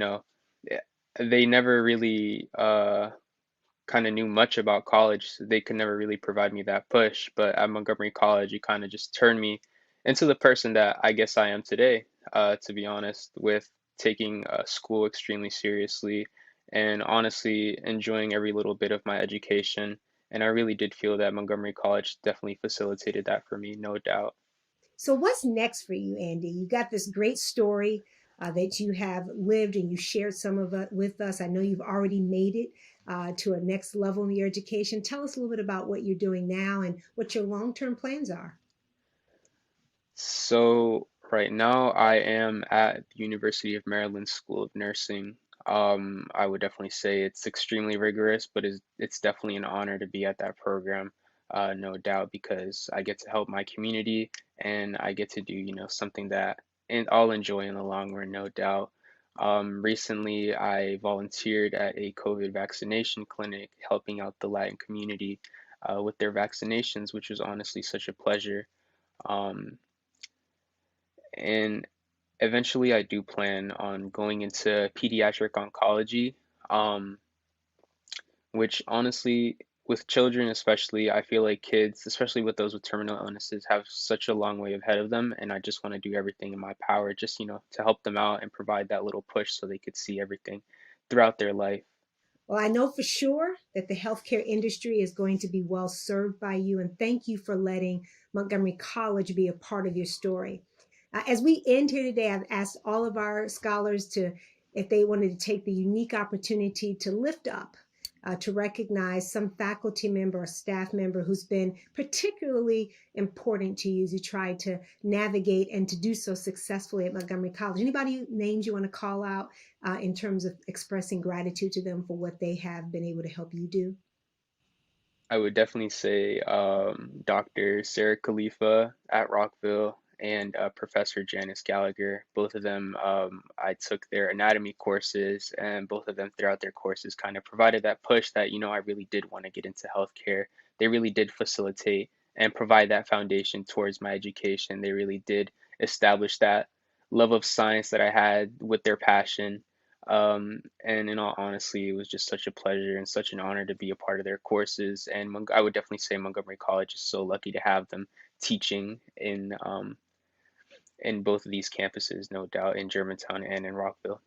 eh, they never really kind of knew much about college. So they could never really provide me that push. But at Montgomery College, it kind of just turned me into the person that I guess I am today, to be honest, with taking school extremely seriously and honestly enjoying every little bit of my education. And I really did feel that Montgomery College definitely facilitated that for me, no doubt. So, what's next for you, Andy? You got this great story that you have lived and you shared some of it with us. I know you've already made it to a next level in your education. Tell us a little bit about what you're doing now and what your long-term plans are. So right now I am at the University of Maryland School of Nursing. I would definitely say it's extremely rigorous, but it's definitely an honor to be at that program, no doubt, because I get to help my community and I get to do, something that I'll enjoy in the long run, no doubt. Recently, I volunteered at a COVID vaccination clinic, helping out the Latin community with their vaccinations, which was honestly such a pleasure. Um, and eventually, I do plan on going into pediatric oncology, um, which honestly, with children especially, I feel like kids, especially with those with terminal illnesses, have such a long way ahead of them. And I just want to do everything in my power, just, to help them out and provide that little push so they could see everything throughout their life. Well, I know for sure that the healthcare industry is going to be well served by you. And thank you for letting Montgomery College be a part of your story. As we end here today, I've asked all of our scholars if they wanted to take the unique opportunity to lift up, to recognize some faculty member or staff member who's been particularly important to you as you try to navigate and to do so successfully at Montgomery College. Anybody names you want to call out in terms of expressing gratitude to them for what they have been able to help you do? I would definitely say Dr. Sarah Khalifa at Rockville and Professor Janice Gallagher. Both of them, I took their anatomy courses, and both of them throughout their courses kind of provided that push that, I really did want to get into healthcare. They really did facilitate and provide that foundation towards my education. They really did establish that love of science that I had with their passion. And in all honesty, it was just such a pleasure and such an honor to be a part of their courses. And I would definitely say Montgomery College is so lucky to have them teaching in both of these campuses, no doubt, in Germantown and in Rockville.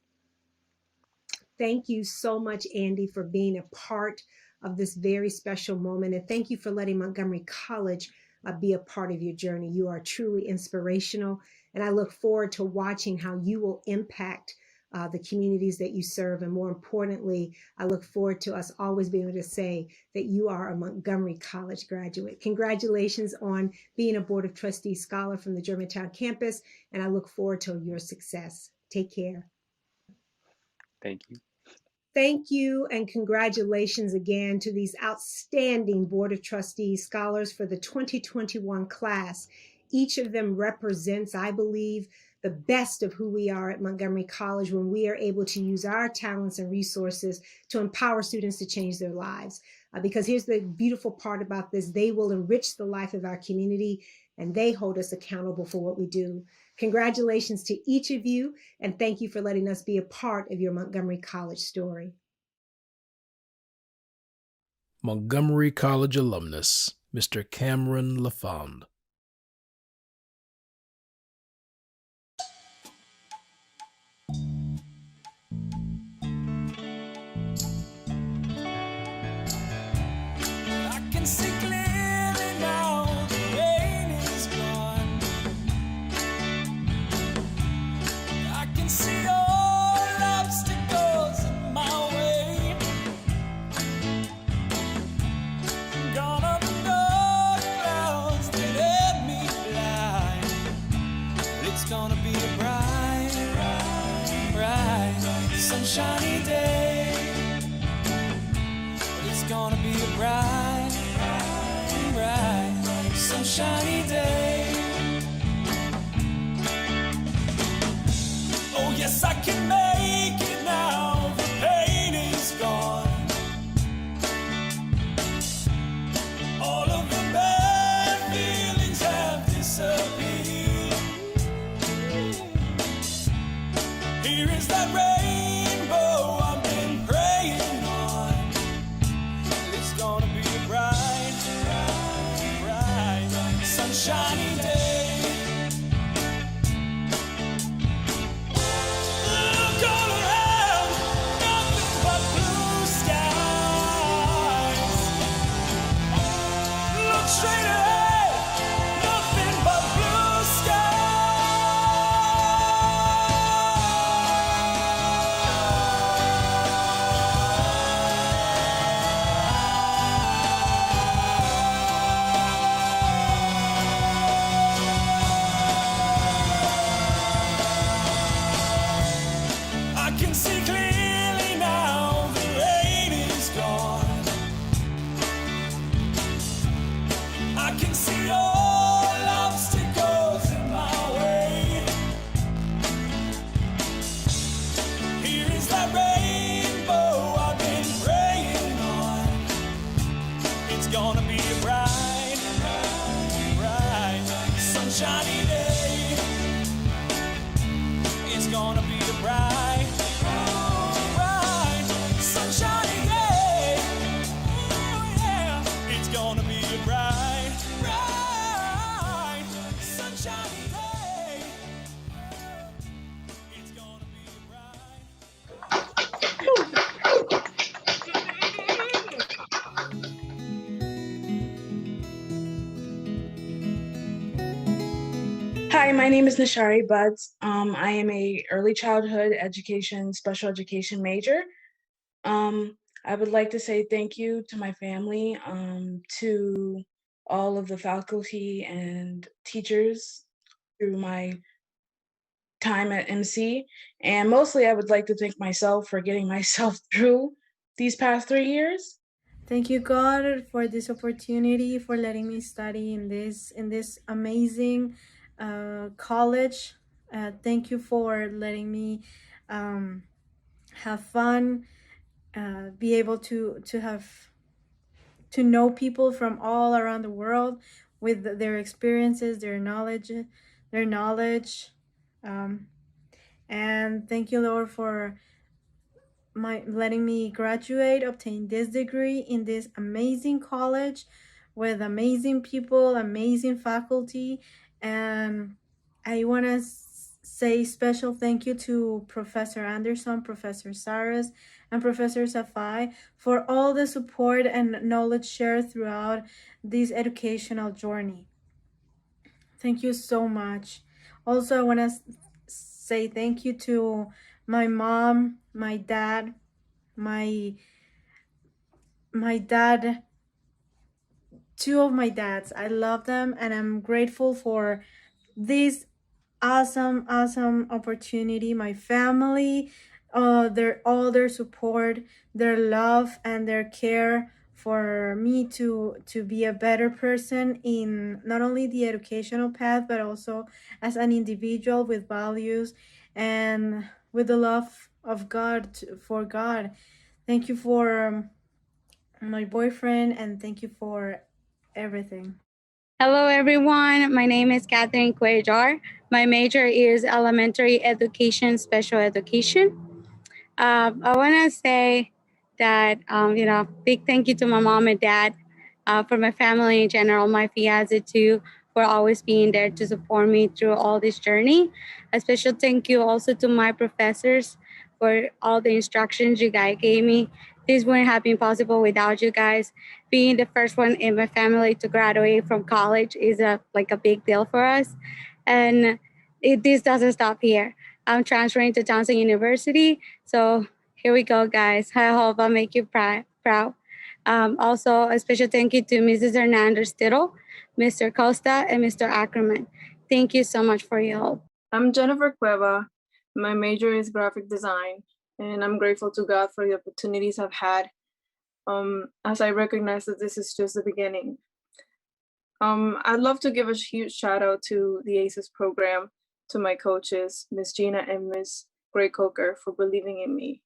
Thank you so much, Andy, for being a part of this very special moment. And thank you for letting Montgomery College be a part of your journey. You are truly inspirational. And I look forward to watching how you will impact the communities that you serve. And more importantly, I look forward to us always being able to say that you are a Montgomery College graduate. Congratulations on being a Board of Trustees Scholar from the Germantown campus. And I look forward to your success. Take care. Thank you. Thank you and congratulations again to these outstanding Board of Trustees Scholars for the 2021 class. Each of them represents, I believe, the best of who we are at Montgomery College when we are able to use our talents and resources to empower students to change their lives. Because here's the beautiful part about this: they will enrich the life of our community and they hold us accountable for what we do. Congratulations to each of you, and thank you for letting us be a part of your Montgomery College story. Montgomery College alumnus, Mr. Cameron Lafond. I can see clearly now It's gonna be a bright, bright, bright, sunshiny day. Oh yes, I can make it now. The pain is gone. All of the bad feelings have disappeared. Here is that rainbow I've been praying on. It's gonna be a bright, bright, bright, sunshiny day. Look all around, nothing but blue skies. Look straight ahead, nothing but blue I can see clearly now, the rain is gone. I can see all obstacles in my way. Here is that rainbow I've been praying on. It's gonna be a bright, bright, bright, sunshiny day. It's gonna be a bright, bright, sunshiny day. Oh yeah, it's gonna be a bright, bright, sunshiny day. It's gonna be a bright. Hi, my name is Nishari Buds. I am a early childhood education, special education major. I would like to say thank you to my family, to all of the faculty and teachers through my time at MC. And mostly I would like to thank myself for getting myself through these past 3 years. Thank you, God, for this opportunity, for letting me study in this amazing college. Thank you for letting me have fun, be able to know people from all around the world with their experiences, their knowledge. And thank you, Lord, for letting me graduate, obtain this degree in this amazing college with amazing people, amazing faculty. And I want to say special thank you to Professor Anderson, Professor Saras, and Professor Safai for all the support and knowledge shared throughout this educational journey. Thank you so much. Also, I want to say thank you to my mom, my dad, my dad, two of my dads. I love them, and I'm grateful for this awesome opportunity. My family, their support, their love, and their care for me to be a better person in not only the educational path, but also as an individual with values and with the love of God, for God. Thank you for my boyfriend, and thank you for everything. Hello, everyone. My name is Catherine Cuellar. My major is elementary education, special education. I want to say that, big thank you to my mom and dad, for my family in general, my fiancé too, for always being there to support me through all this journey. A special thank you also to my professors for all the instructions you guys gave me. This wouldn't have been possible without you guys. Being the first one in my family to graduate from college is a big deal for us. And this doesn't stop here. I'm transferring to Townsend University. So here we go, guys. I hope I'll make you proud. Also, a special thank you to Mrs. Hernandez Tittle, Mr. Costa, and Mr. Ackerman. Thank you so much for your help. I'm Jennifer Cueva. My major is graphic design, and I'm grateful to God for the opportunities I've had as I recognize that this is just the beginning. I'd love to give a huge shout out to the ACES program, to my coaches, Miss Gina and Miss Gray Coker, for believing in me.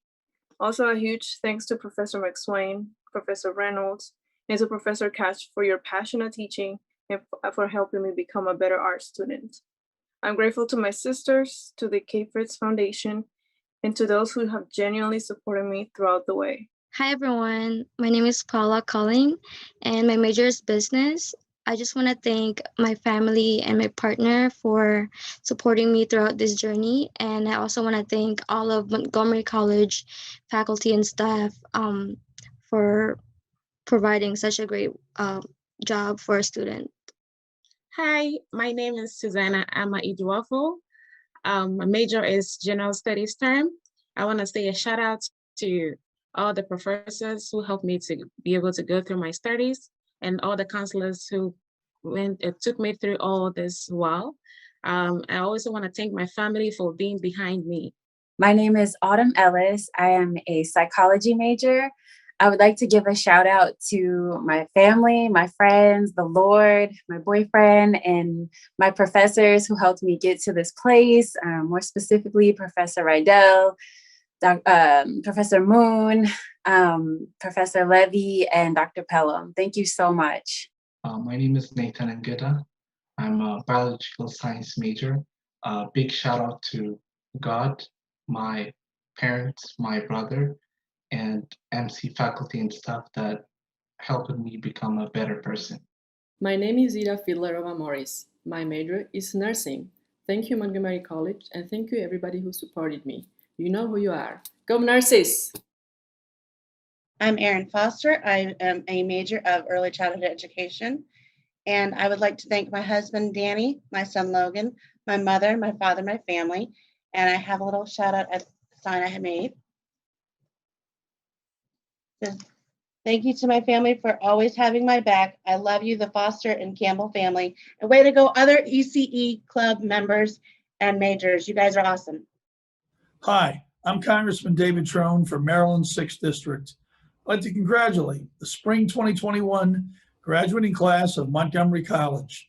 Also, a huge thanks to Professor McSwain, Professor Reynolds, and to Professor Catch for your passionate teaching and for helping me become a better art student. I'm grateful to my sisters, to the Cape Fritz Foundation, and to those who have genuinely supported me throughout the way. Hi everyone, my name is Paula Culling and my major is business. I just want to thank my family and my partner for supporting me throughout this journey. And I also want to thank all of Montgomery College faculty and staff for providing such a great job for a student. Hi, my name is Susanna Ama Iduafo. My major is General Studies term. I want to say a shout out to all the professors who helped me to be able to go through my studies, and all the counselors who took me through all this while. I also want to thank my family for being behind me. My name is Autumn Ellis. I am a psychology major. I would like to give a shout out to my family, my friends, the Lord, my boyfriend, and my professors who helped me get to this place, more specifically, Professor Rydell, Professor Moon, Professor Levy, and Dr. Pelham. Thank you so much. My name is Nathan Ngeta. I'm a biological science major. Big shout out to God, my parents, my brother, and MC faculty and staff that helped me become a better person. My name is Ida Fiedlerova Morris. My major is nursing. Thank you, Montgomery College, and thank you everybody who supported me. You know who you are. Go nurses! I'm Erin Foster. I am a major of early childhood education. And I would like to thank my husband, Danny, my son, Logan, my mother, my father, my family. And I have a little shout out at the sign I had made. Thank you to my family for always having my back. I love you, the Foster and Campbell family. And way to go, other ECE club members and majors. You guys are awesome. Hi, I'm Congressman David Tran for Maryland's 6th District. I'd like to congratulate the spring 2021 graduating class of Montgomery College.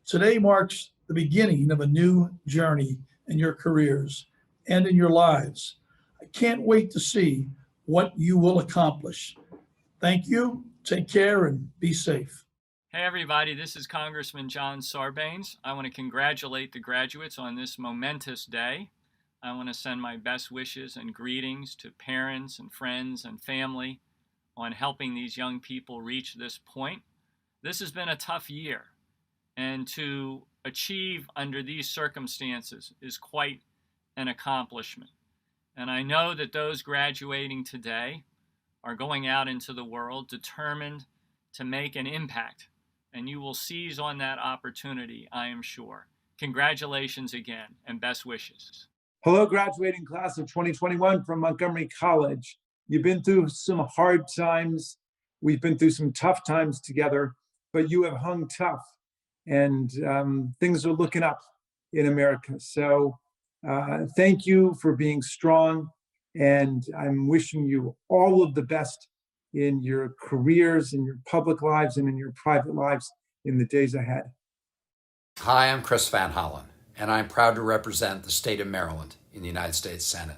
Today marks the beginning of a new journey in your careers and in your lives. I can't wait to see what you will accomplish. Thank you, take care, and be safe. Hey everybody, this is Congressman John Sarbanes. I want to congratulate the graduates on this momentous day. I want to send my best wishes and greetings to parents and friends and family on helping these young people reach this point. This has been a tough year, and to achieve under these circumstances is quite an accomplishment. And I know that those graduating today are going out into the world determined to make an impact, and you will seize on that opportunity, I am sure. Congratulations again, and best wishes. Hello, graduating class of 2021 from Montgomery College. You've been through some hard times. We've been through some tough times together, but you have hung tough, and things are looking up in America. So thank you for being strong, and I'm wishing you all of the best in your careers, in your public lives, and in your private lives in the days ahead. Hi, I'm Chris Van Hollen, and I'm proud to represent the state of Maryland in the United States Senate.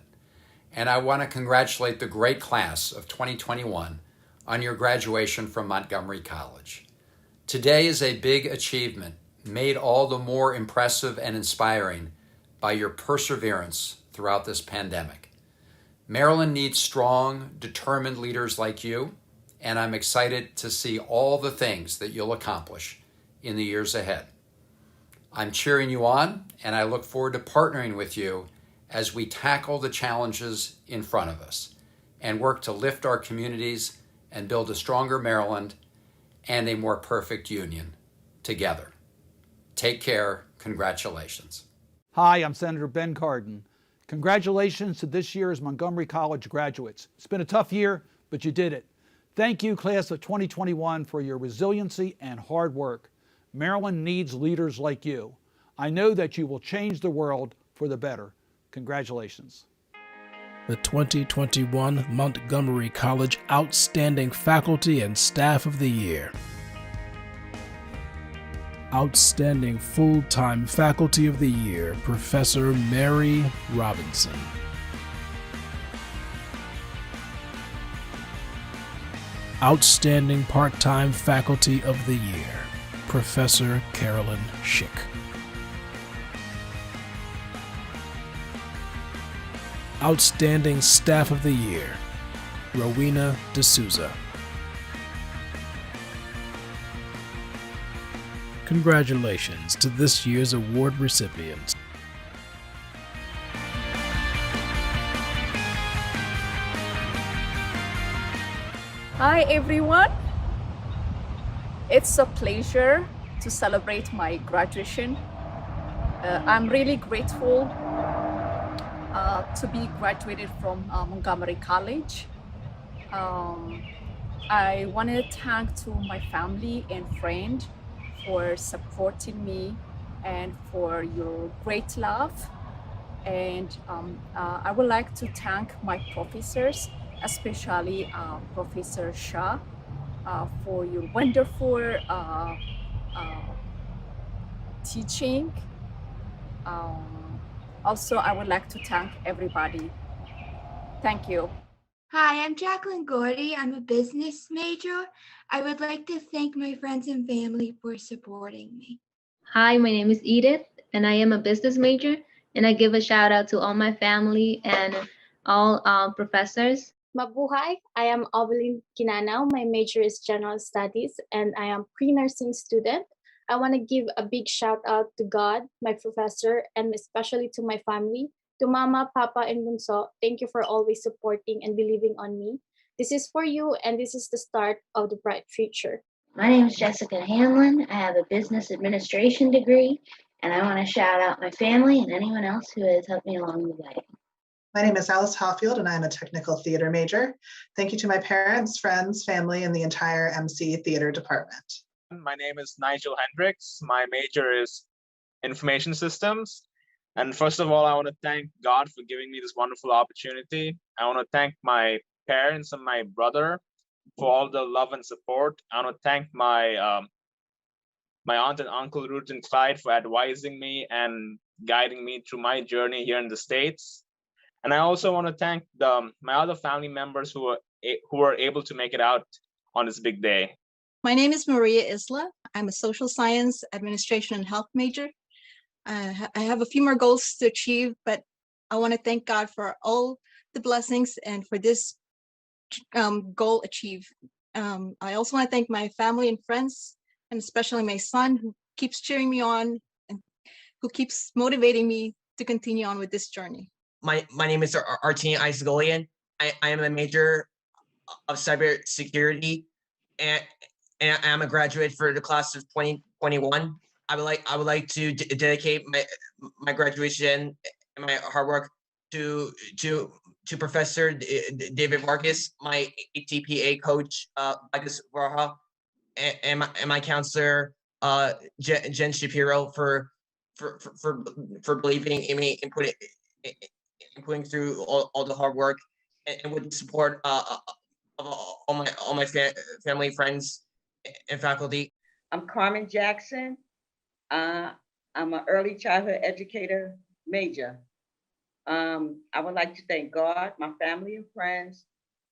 And I want to congratulate the great class of 2021 on your graduation from Montgomery College. Today is a big achievement, made all the more impressive and inspiring by your perseverance throughout this pandemic. Maryland needs strong, determined leaders like you, and I'm excited to see all the things that you'll accomplish in the years ahead. I'm cheering you on, and I look forward to partnering with you as we tackle the challenges in front of us and work to lift our communities and build a stronger Maryland and a more perfect union together. Take care. Congratulations. Hi, I'm Senator Ben Cardin. Congratulations to this year's Montgomery College graduates. It's been a tough year, but you did it. Thank you, class of 2021, for your resiliency and hard work. Maryland needs leaders like you. I know that you will change the world for the better. Congratulations. the 2021 Montgomery College Outstanding Faculty and Staff of the Year. Outstanding Full-Time Faculty of the Year, Professor Mary Robinson. Outstanding Part-Time Faculty of the Year, Professor Carolyn Schick. Outstanding Staff of the Year, Rowena D'Souza. Congratulations to this year's award recipients. Hi everyone. It's a pleasure to celebrate my graduation. I'm really grateful to be graduated from Montgomery College. I want to thank to my family and friends for supporting me and for your great love. And I would like to thank my professors, especially Professor Shah, for your wonderful teaching. Also, I would like to thank everybody. Thank you. Hi, I'm Jacqueline Gordy. I'm a business major. I would like to thank my friends and family for supporting me. Hi, my name is Edith, and I am a business major, and I give a shout out to all my family and all professors. Mabuhay, I am Evelyn Kinanaw. My major is General Studies, and I am pre-nursing student. I want to give a big shout out to God, my professor, and especially to my family, to Mama, Papa, and Bunso. Thank you for always supporting and believing on me. This is for you, and this is the start of the bright future. My name is Jessica Hanlon. I have a business administration degree, and I want to shout out my family and anyone else who has helped me along the way. My name is Alice Hoffield, and I'm a technical theater major. Thank you to my parents, friends, family, and the entire MC theater department. My name is Nigel Hendricks. My major is information systems. And first of all, I want to thank God for giving me this wonderful opportunity. I want to thank my parents and my brother for all the love and support. I want to thank my my aunt and uncle Ruth and Clyde for advising me and guiding me through my journey here in the States. And I also want to thank my other family members who were able to make it out on this big day. My name is Maria Isla. I'm a social science, administration, and health major. I have a few more goals to achieve, but I want to thank God for all the blessings and for this goal achieved. I also want to thank my family and friends, and especially my son, who keeps cheering me on and who keeps motivating me to continue on with this journey. My name is Artine Isgolian. I am a major of cybersecurity, and I'm a graduate for the class of 2021. I would like to dedicate my graduation and my hard work to Professor David Vargas, my ATPA coach, Marcus Varha, and my counselor Jen Shapiro for believing in me and putting through all the hard work, and with the support of all my family, friends, and faculty. I'm Carmen Jackson. I'm an early childhood educator major. I would like to thank God, my family, and friends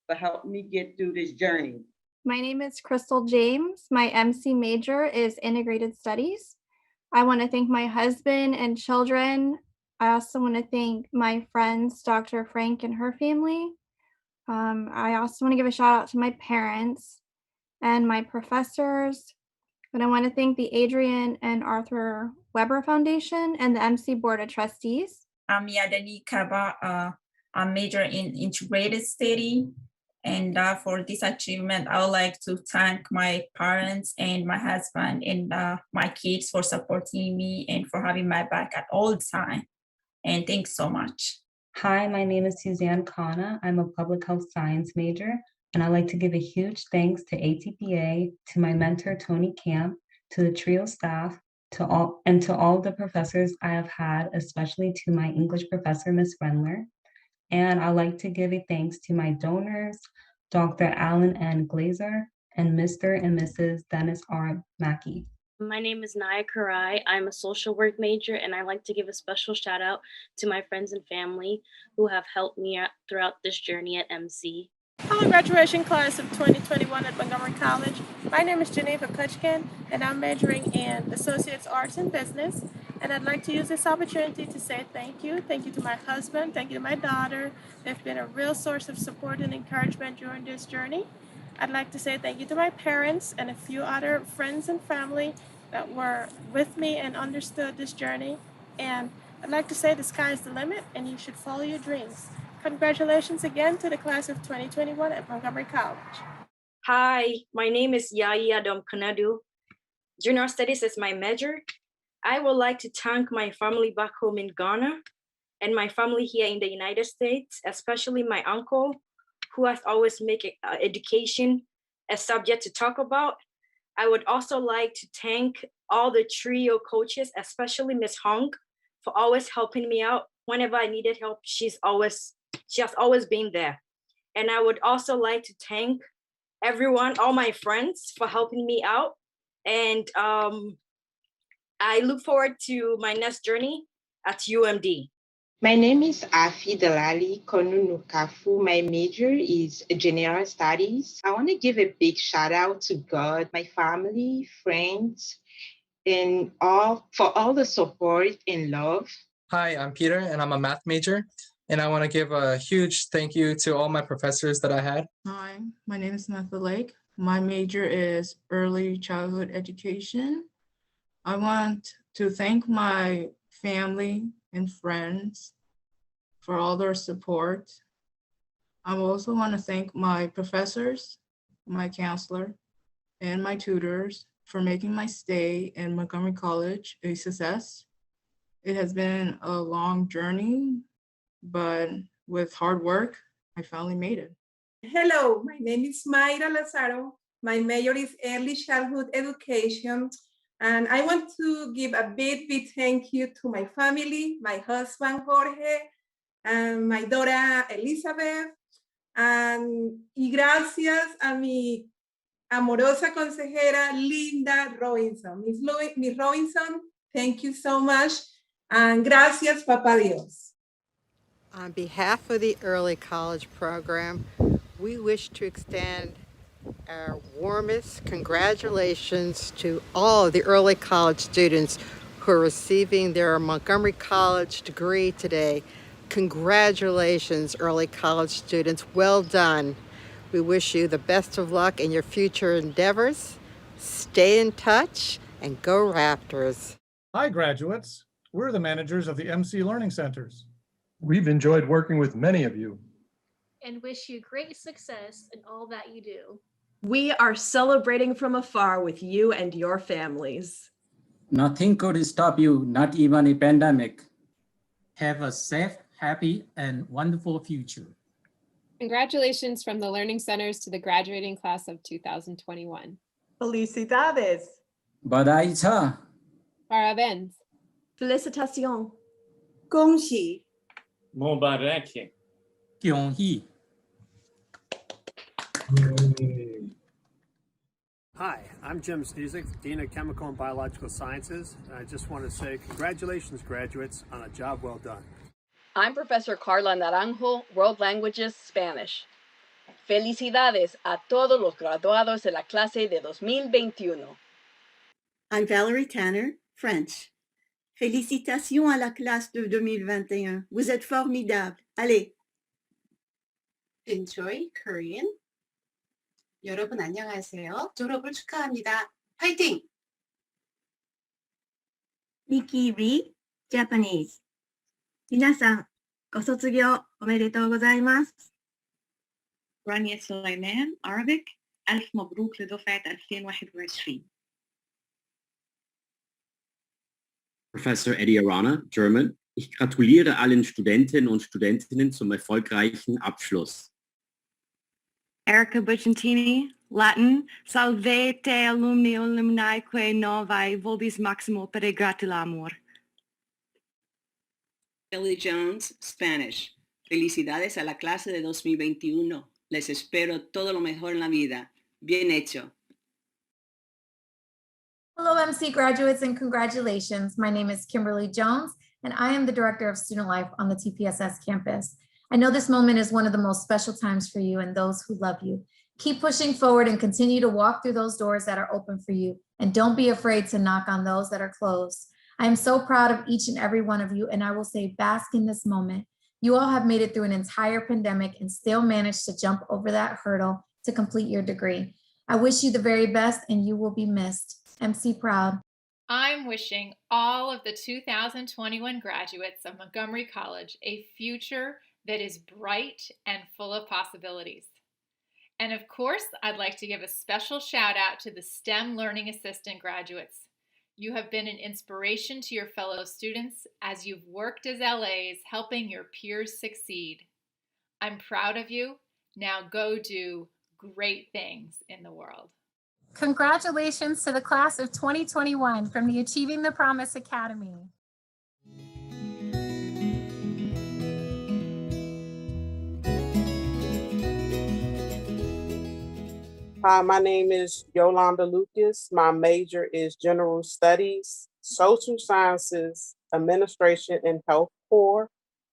for helping me get through this journey. My name is Crystal James. My MC major is Integrated Studies. I want to thank my husband and children. I also want to thank my friends, Dr. Frank and her family. I also want to give a shout out to my parents and my professors. And I want to thank the Adrian and Arthur Weber Foundation and the MC Board of Trustees. I'm Yadani Kaba. I'm major in integrated study. And for this achievement, I would like to thank my parents and my husband and my kids for supporting me and for having my back at all time. And thanks so much. Hi, my name is Suzanne Khanna. I'm a public health science major, and I'd like to give a huge thanks to ATPA, to my mentor, Tony Camp, to the TRIO staff, to all the professors I have had, especially to my English professor, Miss Renler. And I'd like to give a thanks to my donors, Dr. Alan N. Glazer and Mr. and Mrs. Dennis R. Mackey. My name is Naya Karai. I'm a social work major, and I'd like to give a special shout out to my friends and family who have helped me out throughout this journey at MC. Hello, graduation class of 2021 at Montgomery College. My name is Janessa Kutchkin, and I'm majoring in Associate's Arts and Business. And I'd like to use this opportunity to say thank you. Thank you to my husband. Thank you to my daughter. They've been a real source of support and encouragement during this journey. I'd like to say thank you to my parents and a few other friends and family that were with me and understood this journey. And I'd like to say the sky is the limit and you should follow your dreams. Congratulations again to the class of 2021 at Montgomery College. Hi, my name is Yai Adam Kanadu. General Studies is my major. I would like to thank my family back home in Ghana and my family here in the United States, especially my uncle, who has always made education a subject to talk about. I would also like to thank all the trio coaches, especially Miss Hong, for always helping me out. Whenever I needed help, she has always been there. And I would also like to thank everyone, all my friends, for helping me out. And I look forward to my next journey at UMD. My name is Afi Dalali Konunukafu. My major is General Studies. I want to give a big shout out to God, my family, friends, and for all the support and love. Hi, I'm Peter, and I'm a math major. And I want to give a huge thank you to all my professors that I had. Hi, my name is Samantha Lake. My major is early childhood education. I want to thank my family and friends for all their support. I also want to thank my professors, my counselor, and my tutors for making my stay in Montgomery College a success. It has been a long journey, but with hard work, I finally made it. Hello, my name is Mayra Lazaro. My major is early childhood education. And I want to give a big thank you to my family, my husband, Jorge, and my daughter, Elizabeth. Y gracias a mi amorosa consejera, Linda Robinson. Miss Robinson, thank you so much. And gracias, Papa Dios. On behalf of the Early College Program, we wish to extend our warmest congratulations to all of the early college students who are receiving their Montgomery College degree today. Congratulations, early college students. Well done. We wish you the best of luck in your future endeavors. Stay in touch and go Raptors. Hi, graduates. We're the managers of the MC Learning Centers. We've enjoyed working with many of you and wish you great success in all that you do. We are celebrating from afar with you and your families. Nothing could stop you, not even a pandemic. Have a safe, happy, and wonderful future. Congratulations from the Learning Centers to the graduating class of 2021. Felicidades. Badaita. Parabéns. Félicitations. 恭喜. Mubarak. Kyonhee. Hi, I'm Jim Snezik, Dean of Chemical and Biological Sciences, and I just want to say congratulations, graduates, on a job well done. I'm Professor Carla Naranjo, World Languages, Spanish. Felicidades a todos los graduados de la clase de 2021. I'm Valerie Tanner, French. Félicitations à la classe de 2021. Vous êtes formidables. Allez. Enjoy Korean. 여러분 안녕하세요. 졸업을 축하합니다. 파이팅! Nikki Lee, Japanese. 皆さん、ご卒業おめでとうございます。رانيا سليمان, Arabic. ألف مبروك لدفعة 2021. Professor Eddie Arana, German. Ich gratuliere allen Studentinnen und Studentinnen zum erfolgreichen Abschluss. Erica Buccentini, Latin. Salve te alumni alumnique novae vobis maximo per gratulamur. Billy Jones, Spanish. Felicidades a la clase de 2021. Les espero todo lo mejor en la vida. Bien hecho. Hello, MC graduates, and congratulations. My name is Kimberly Jones, and I am the Director of Student Life on the TPSS campus. I know this moment is one of the most special times for you and those who love you. Keep pushing forward and continue to walk through those doors that are open for you, and don't be afraid to knock on those that are closed. I am so proud of each and every one of you, and I will say bask in this moment. You all have made it through an entire pandemic and still managed to jump over that hurdle to complete your degree. I wish you the very best, and you will be missed. MC proud. I'm wishing all of the 2021 graduates of Montgomery College a future that is bright and full of possibilities. And of course, I'd like to give a special shout out to the STEM Learning Assistant graduates. You have been an inspiration to your fellow students as you've worked as LAs helping your peers succeed. I'm proud of you. Now go do great things in the world. Congratulations to the class of 2021 from the Achieving the Promise Academy. Hi, my name is Yolanda Lucas. My major is General Studies, Social Sciences, Administration, and Health Corps.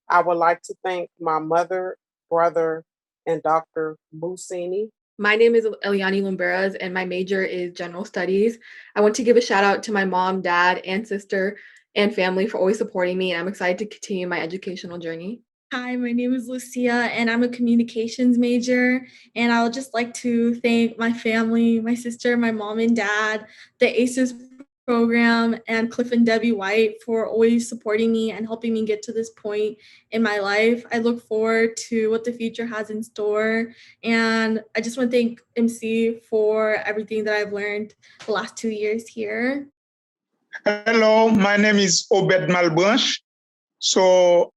I would like to thank my mother, brother, and Dr. Musini. My name is Eliani Lumberas, and my major is General Studies. I want to give a shout out to my mom, dad, and sister and family for always supporting me, and I'm excited to continue my educational journey. Hi, my name is Lucia, and I'm a communications major, and I would just like to thank my family, my sister, my mom and dad, the ACES program, and Cliff and Debbie White for always supporting me and helping me get to this point in my life. I look forward to what the future has in store, and I just want to thank MC for everything that I've learned the last 2 years here. Hello, my name is Obed Malbranche. So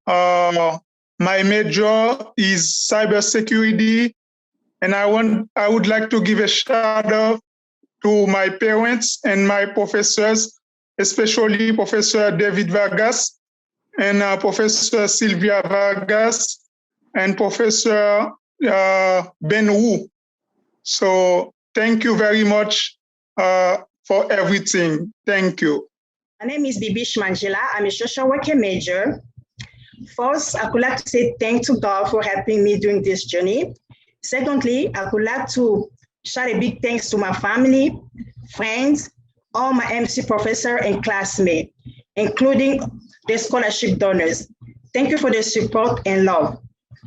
my major is cybersecurity, and I would like to give a shout out to my parents and my professors, especially Professor David Vargas and Professor Sylvia Vargas and Professor Ben Wu. So thank you very much for everything. Thank you. My name is Bibish Manjila. I'm a social worker major. First, I would like to say thank to God for helping me during this journey. Secondly, I would like to shout a big thanks to my family, friends, all my MC professor and classmates, including the scholarship donors. Thank you for the support and love.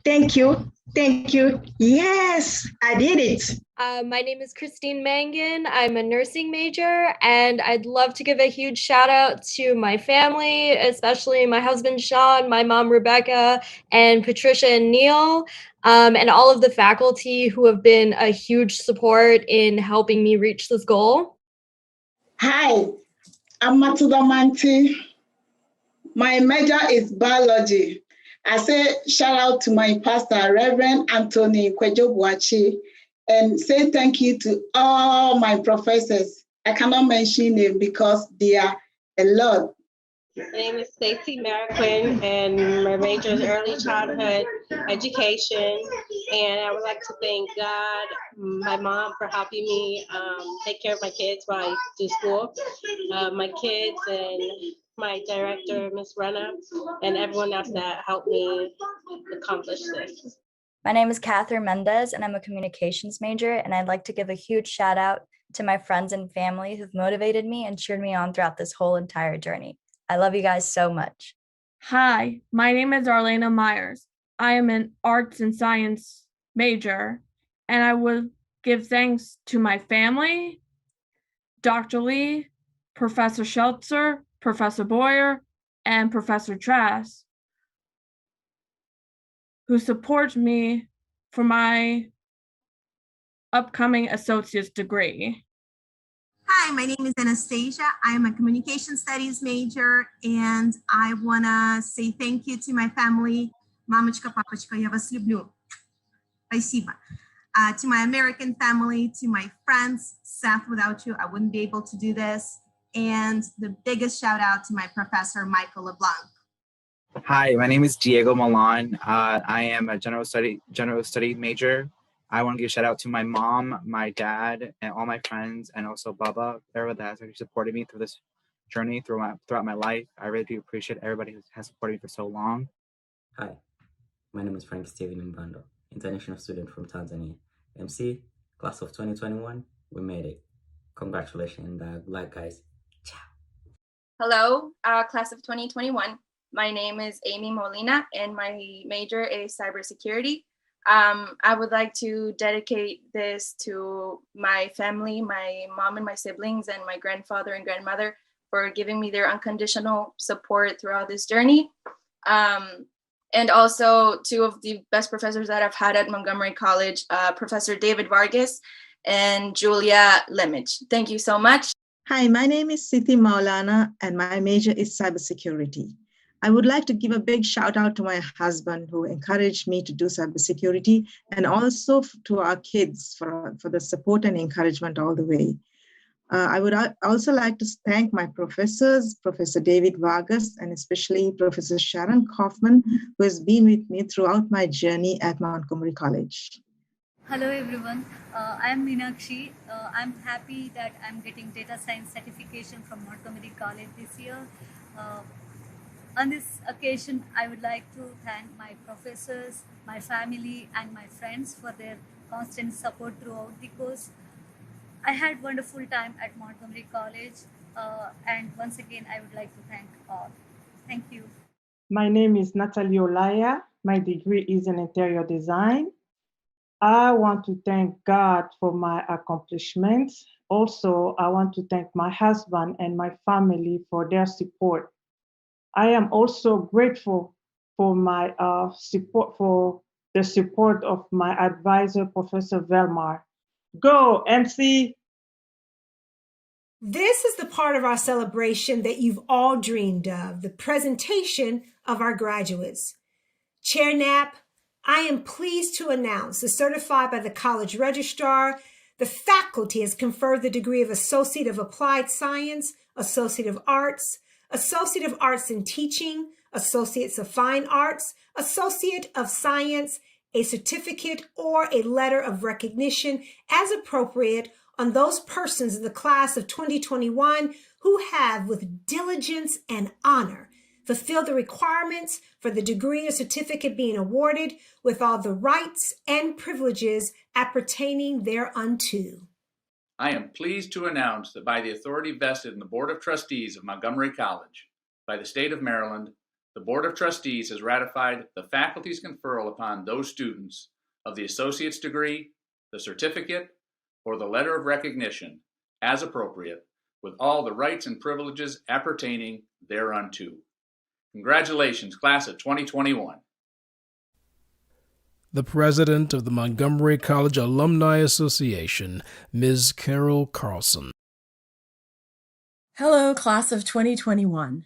Thank you. Thank you. Yes, I did it. My name is Christine Mangan. I'm a nursing major, and I'd love to give a huge shout out to my family, especially my husband, Sean, my mom, Rebecca, and Patricia and Neil, and all of the faculty who have been a huge support in helping me reach this goal. Hi, I'm Matuda Manti. My major is biology. I say shout out to my pastor, Reverend Anthony Kwejobuachi, and say thank you to all my professors. I cannot mention them because they are a lot. My name is Stacey Mariquin, and my major is early childhood education. And I would like to thank God, my mom for helping me take care of my kids while I do school, my kids, and my director, Ms. Renna, and everyone else that helped me accomplish this. My name is Catherine Mendez, and I'm a communications major, and I'd like to give a huge shout out to my friends and family who've motivated me and cheered me on throughout this whole entire journey. I love you guys so much. Hi, my name is Arlena Myers. I am an arts and science major, and I would give thanks to my family, Dr. Lee, Professor Schultzer, Professor Boyer, and Professor Trass, who support me for my upcoming associate's degree. Hi, my name is Anastasia. I am a communication studies major, and I want to say thank you to my family. Mamachka, papachka, я вас люблю. Спасибо. To my American family, to my friends. Seth, without you, I wouldn't be able to do this. And the biggest shout out to my professor, Michael LeBlanc. Hi, my name is Diego Milan. I am a general study major. I want to give a shout out to my mom, my dad, and all my friends, and also Baba, everyone that has actually supported me through this journey throughout my life. I really do appreciate everybody who has supported me for so long. Hi, my name is Frank Steven Mbando, international student from Tanzania. MC, class of 2021, we made it. Congratulations, and good luck, guys. Hello, class of 2021. My name is Amy Molina, and my major is cybersecurity. I would like to dedicate this to my family, my mom and my siblings, and my grandfather and grandmother for giving me their unconditional support throughout this journey. And also two of the best professors that I've had at Montgomery College, Professor David Vargas and Julia Lemich. Thank you so much. Hi, my name is Siti Maulana, and my major is cybersecurity. I would like to give a big shout out to my husband who encouraged me to do cybersecurity, and also to our kids for the support and encouragement all the way. I would also like to thank my professors, Professor David Vargas, and especially Professor Sharon Kaufman, who has been with me throughout my journey at Montgomery College. Hello everyone, I am Meenakshi. I'm happy that I'm getting data science certification from Montgomery College this year. On this occasion, I would like to thank my professors, my family, and my friends for their constant support throughout the course. I had wonderful time at Montgomery College, and once again, I would like to thank all. Thank you. My name is Natalie Olaya. My degree is in interior design. I want to thank God for my accomplishments. Also, I want to thank my husband and my family for their support. I am also grateful for my the support of my advisor, Professor Velmar. Go, MC! This is the part of our celebration that you've all dreamed of, the presentation of our graduates. Chair Knapp, I am pleased to announce that certified by the College Registrar, the faculty has conferred the degree of Associate of Applied Science, Associate of Arts in Teaching, Associates of Fine Arts, Associate of Science, a certificate or a letter of recognition as appropriate on those persons in the class of 2021 who have with diligence and honor fulfilled the requirements for the degree or certificate being awarded with all the rights and privileges appertaining thereunto. I am pleased to announce that by the authority vested in the Board of Trustees of Montgomery College, by the state of Maryland, the Board of Trustees has ratified the faculty's conferral upon those students of the associate's degree, the certificate, or the letter of recognition, as appropriate, with all the rights and privileges appertaining thereunto. Congratulations, class of 2021. The president of the Montgomery College Alumni Association, Ms. Carol Carlson. Hello, class of 2021.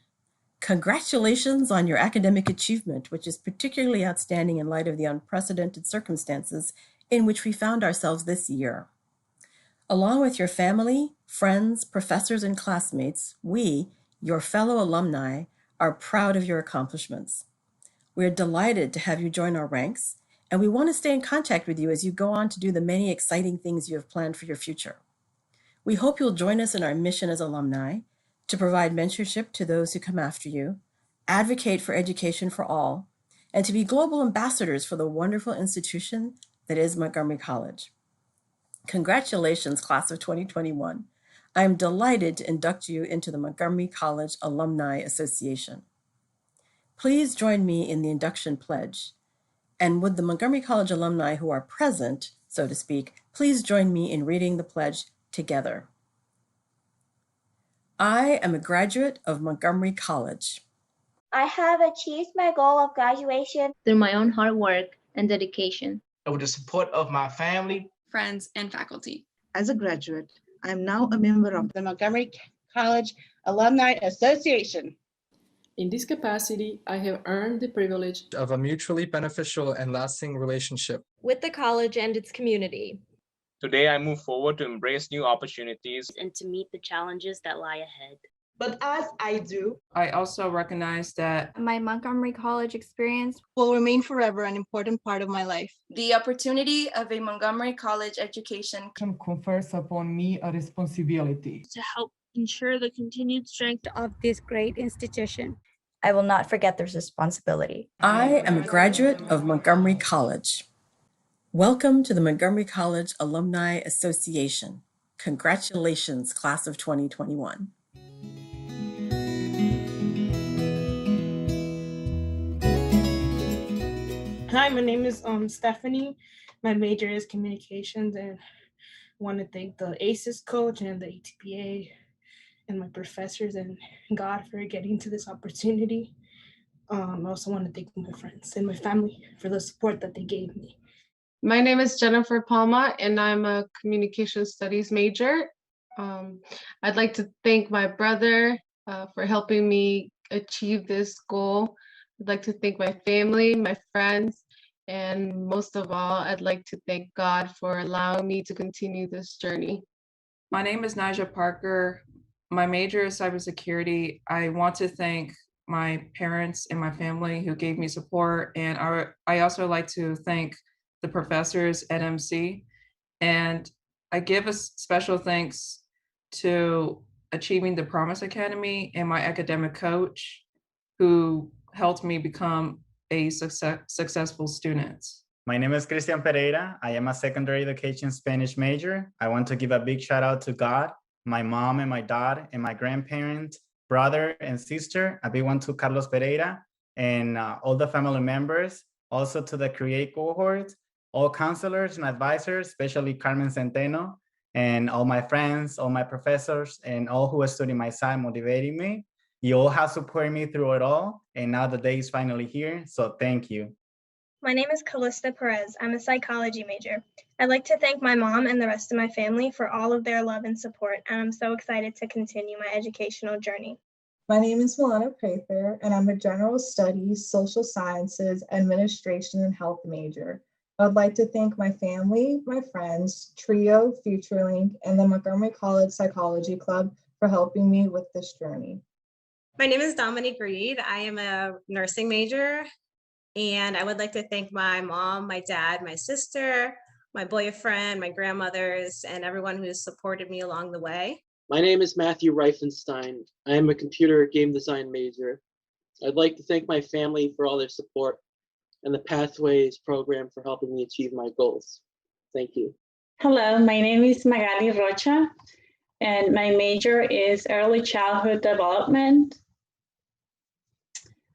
Congratulations on your academic achievement, which is particularly outstanding in light of the unprecedented circumstances in which we found ourselves this year. Along with your family, friends, professors, and classmates, we, your fellow alumni, are proud of your accomplishments. We are delighted to have you join our ranks, and we want to stay in contact with you as you go on to do the many exciting things you have planned for your future. We hope you'll join us in our mission as alumni to provide mentorship to those who come after you, advocate for education for all, and to be global ambassadors for the wonderful institution that is Montgomery College. Congratulations, class of 2021. I am delighted to induct you into the Montgomery College Alumni Association. Please join me in the induction pledge. And would the Montgomery College alumni who are present, so to speak, please join me in reading the pledge together. I am a graduate of Montgomery College. I have achieved my goal of graduation through my own hard work and dedication. And with the support of my family, friends, and faculty. As a graduate, I am now a member of the Montgomery College Alumni Association. In this capacity, I have earned the privilege of a mutually beneficial and lasting relationship with the college and its community. Today, I move forward to embrace new opportunities and to meet the challenges that lie ahead. but as I do, I also recognize that my Montgomery College experience will remain forever an important part of my life. The opportunity of a Montgomery College education confers upon me a responsibility to help ensure the continued strength of this great institution. I will not forget this responsibility. I am a graduate of Montgomery College. Welcome to the Montgomery College Alumni Association. Congratulations, class of 2021. Hi, my name is Stephanie. My major is communications, and I want to thank the ACES coach and the ATPA and my professors and God for getting to this opportunity. I also want to thank my friends and my family for the support that they gave me. My name is Jennifer Palma, and I'm a communication studies major. I'd like to thank my brother for helping me achieve this goal. I'd like to thank my family, my friends, and most of all, I'd like to thank God for allowing me to continue this journey. my name is Nija Parker. My major is cybersecurity. I want to thank my parents and my family who gave me support. And I also like to thank the professors at MC. And I give a special thanks to Achieving the Promise Academy and my academic coach who helped me become a successful student. My name is Cristian Pereira. I am a secondary education Spanish major. I want to give a big shout out to God, my mom and my dad and my grandparents, brother and sister. A big one to Carlos Pereira and all the family members. Also to the Create cohort, all counselors and advisors, especially Carmen Centeno, and all my friends, all my professors, and all who stood in my side motivating me. You all have supported me through it all, and now the day is finally here, so thank you. My name is Callista Perez. I'm a psychology major. I'd like to thank my mom and the rest of my family for all of their love and support, and I'm so excited to continue my educational journey. My name is Milana Prather, and I'm a general studies, social sciences, administration, and health major. I'd like to thank my family, my friends, TRIO, FutureLink, and the Montgomery College Psychology Club for helping me with this journey. My name is Dominique Reed. I am a nursing major, and I would like to thank my mom, my dad, my sister, my boyfriend, my grandmothers, and everyone who's supported me along the way. My name is Matthew Reifenstein. I am a computer game design major. I'd like to thank my family for all their support and the Pathways program for helping me achieve my goals. Thank you. Hello, my name is Magali Rocha, and my major is early childhood development.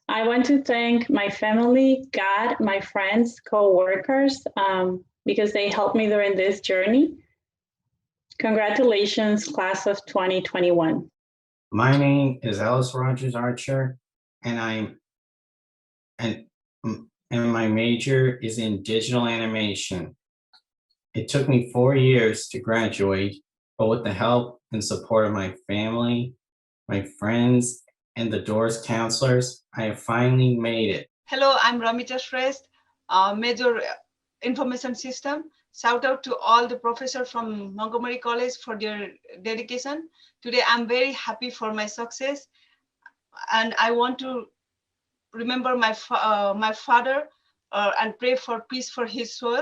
I want to thank my family, God, my friends, co-workers, because they helped me during this journey. Congratulations, class of 2021. My name is Ellis Rogers Archer, and my major is in digital animation. It took me 4 years to graduate, but with the help and support of my family, my friends, and the Doors counselors, I have finally made it. Hello, I'm Ramita Shrest, major information system. Shout out to all the professors from Montgomery College for their dedication. Today, I'm very happy for my success, and I want to remember my father and pray for peace for his soul.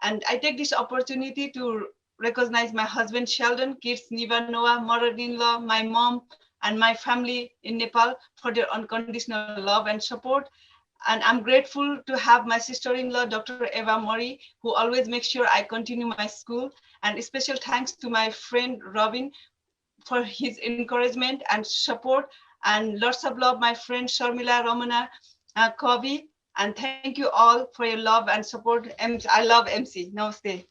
And I take this opportunity to recognize my husband Sheldon, kids Niva, Noah, mother-in-law, my mom, and my family in Nepal for their unconditional love and support. And I'm grateful to have my sister-in-law, Dr. Eva Mori, who always makes sure I continue my school. And a special thanks to my friend Robin for his encouragement and support. And lots of love, my friend Sharmila, Ramana, Kavi. And thank you all for your love and support. I love MC. Namaste.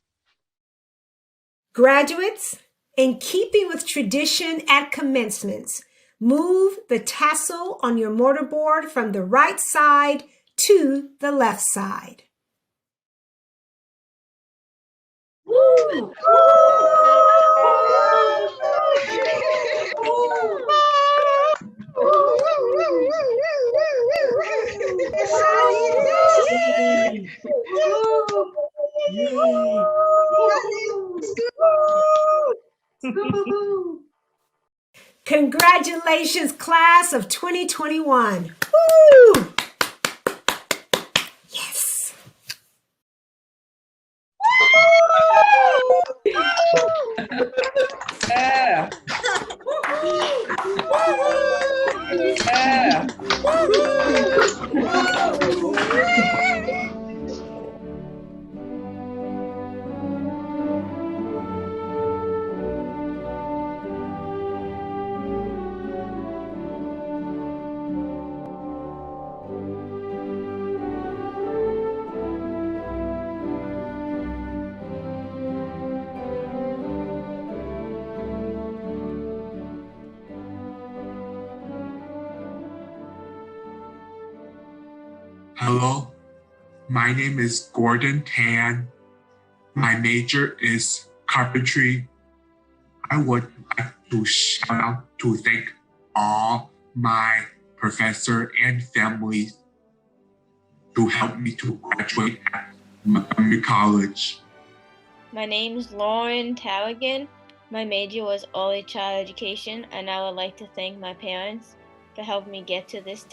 Graduates, in keeping with tradition at commencements, move the tassel on your mortarboard from the right side to the left side. Woo! Congratulations, class of 2021. Woo! Yes. Yeah. Yeah. Hello, my name is Gordon Tan. My major is carpentry. I would like to shout out to thank all my professor and family to help me to graduate at Montgomery College. My name is Lauren Tallagan. My major was early child education, and I would like to thank my parents for helping me get to this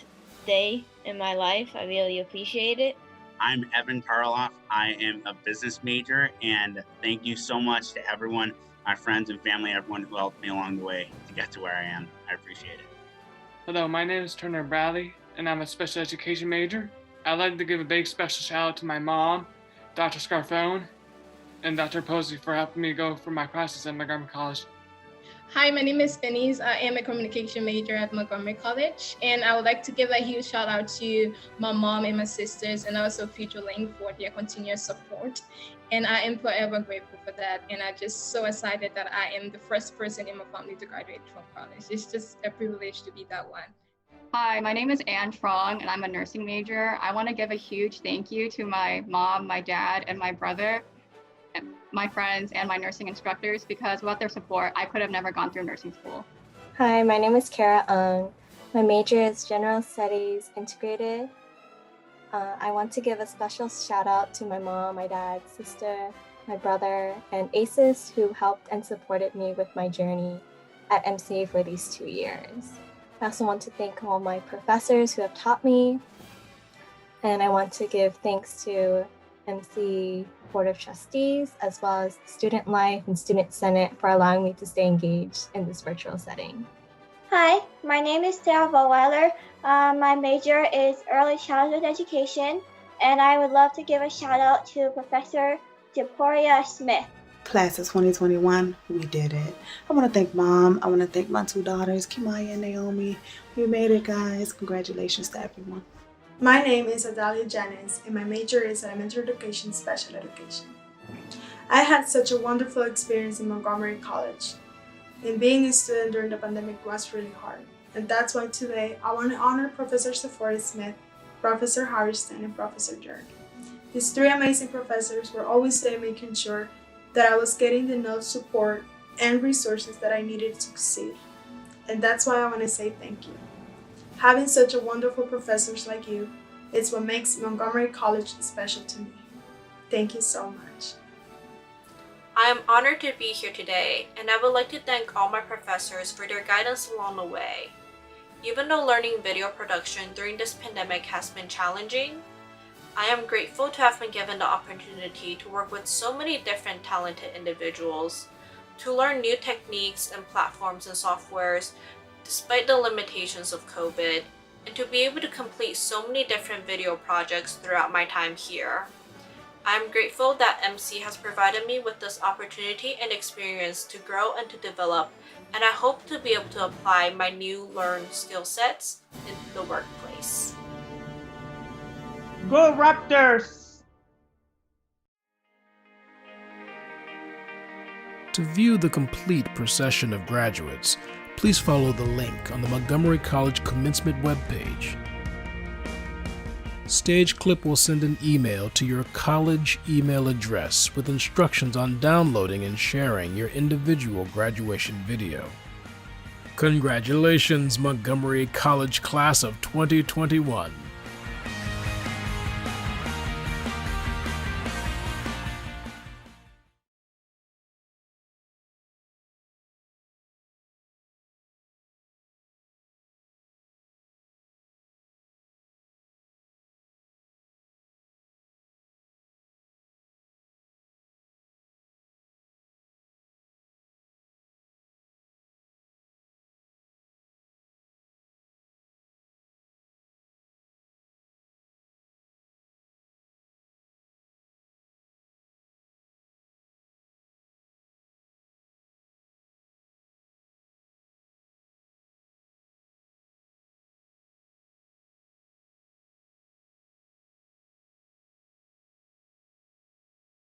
day in my life. I really appreciate it. I'm Evan Tarloff. I am a business major, and thank you so much to everyone, my friends and family, everyone who helped me along the way to get to where I am. I appreciate it. Hello, my name is Turner Bradley, and I'm a special education major. I'd like to give a big special shout out to my mom, Dr. Scarfone, and Dr. Posey for helping me go through my classes at Montgomery College. Hi, my name is Denise. I am a communication major at Montgomery College, and I would like to give a huge shout out to my mom and my sisters, and also FutureLink for their continuous support. And I am forever grateful for that. And I'm just so excited that I am the first person in my family to graduate from college. It's just a privilege to be that one. Hi, my name is Anne Trong, and I'm a nursing major. I want to give a huge thank you to my mom, my dad, and my brother, my friends, and my nursing instructors, because without their support, I could have never gone through nursing school. Hi, my name is Kara Ung. My major is General Studies Integrated. I want to give a special shout out to my mom, my dad, sister, my brother, and ACES who helped and supported me with my journey at MCA for these 2 years. I also want to thank all my professors who have taught me, and I want to give thanks to MC Board of Trustees, as well as Student Life and Student Senate for allowing me to stay engaged in this virtual setting. Hi, my name is Sarah Vollweiler. My major is Early Childhood Education, and I would love to give a shout out to Professor Deporia Smith. Class of 2021, we did it. I want to thank Mom. I want to thank my two daughters, Kimaya and Naomi. We made it, guys. Congratulations to everyone. My name is Adalia Janice, and my major is Elementary Education Special Education. I had such a wonderful experience in Montgomery College, and being a student during the pandemic was really hard. And that's why today I want to honor Professor Sephora Smith, Professor Harrison, and Professor Jerk. These three amazing professors were always there making sure that I was getting enough support and resources that I needed to succeed. And that's why I want to say thank you. Having such a wonderful professors like you is what makes Montgomery College special to me. Thank you so much. I am honored to be here today, and I would like to thank all my professors for their guidance along the way. Even though learning video production during this pandemic has been challenging, I am grateful to have been given the opportunity to work with so many different talented individuals, to learn new techniques and platforms and softwares despite the limitations of COVID, and to be able to complete so many different video projects throughout my time here. I am grateful that MC has provided me with this opportunity and experience to grow and to develop, and I hope to be able to apply my new learned skill sets in the workplace. Go Raptors! To view the complete procession of graduates, please follow the link on the Montgomery College Commencement webpage. Stage Clip will send an email to your college email address with instructions on downloading and sharing your individual graduation video. Congratulations, Montgomery College Class of 2021.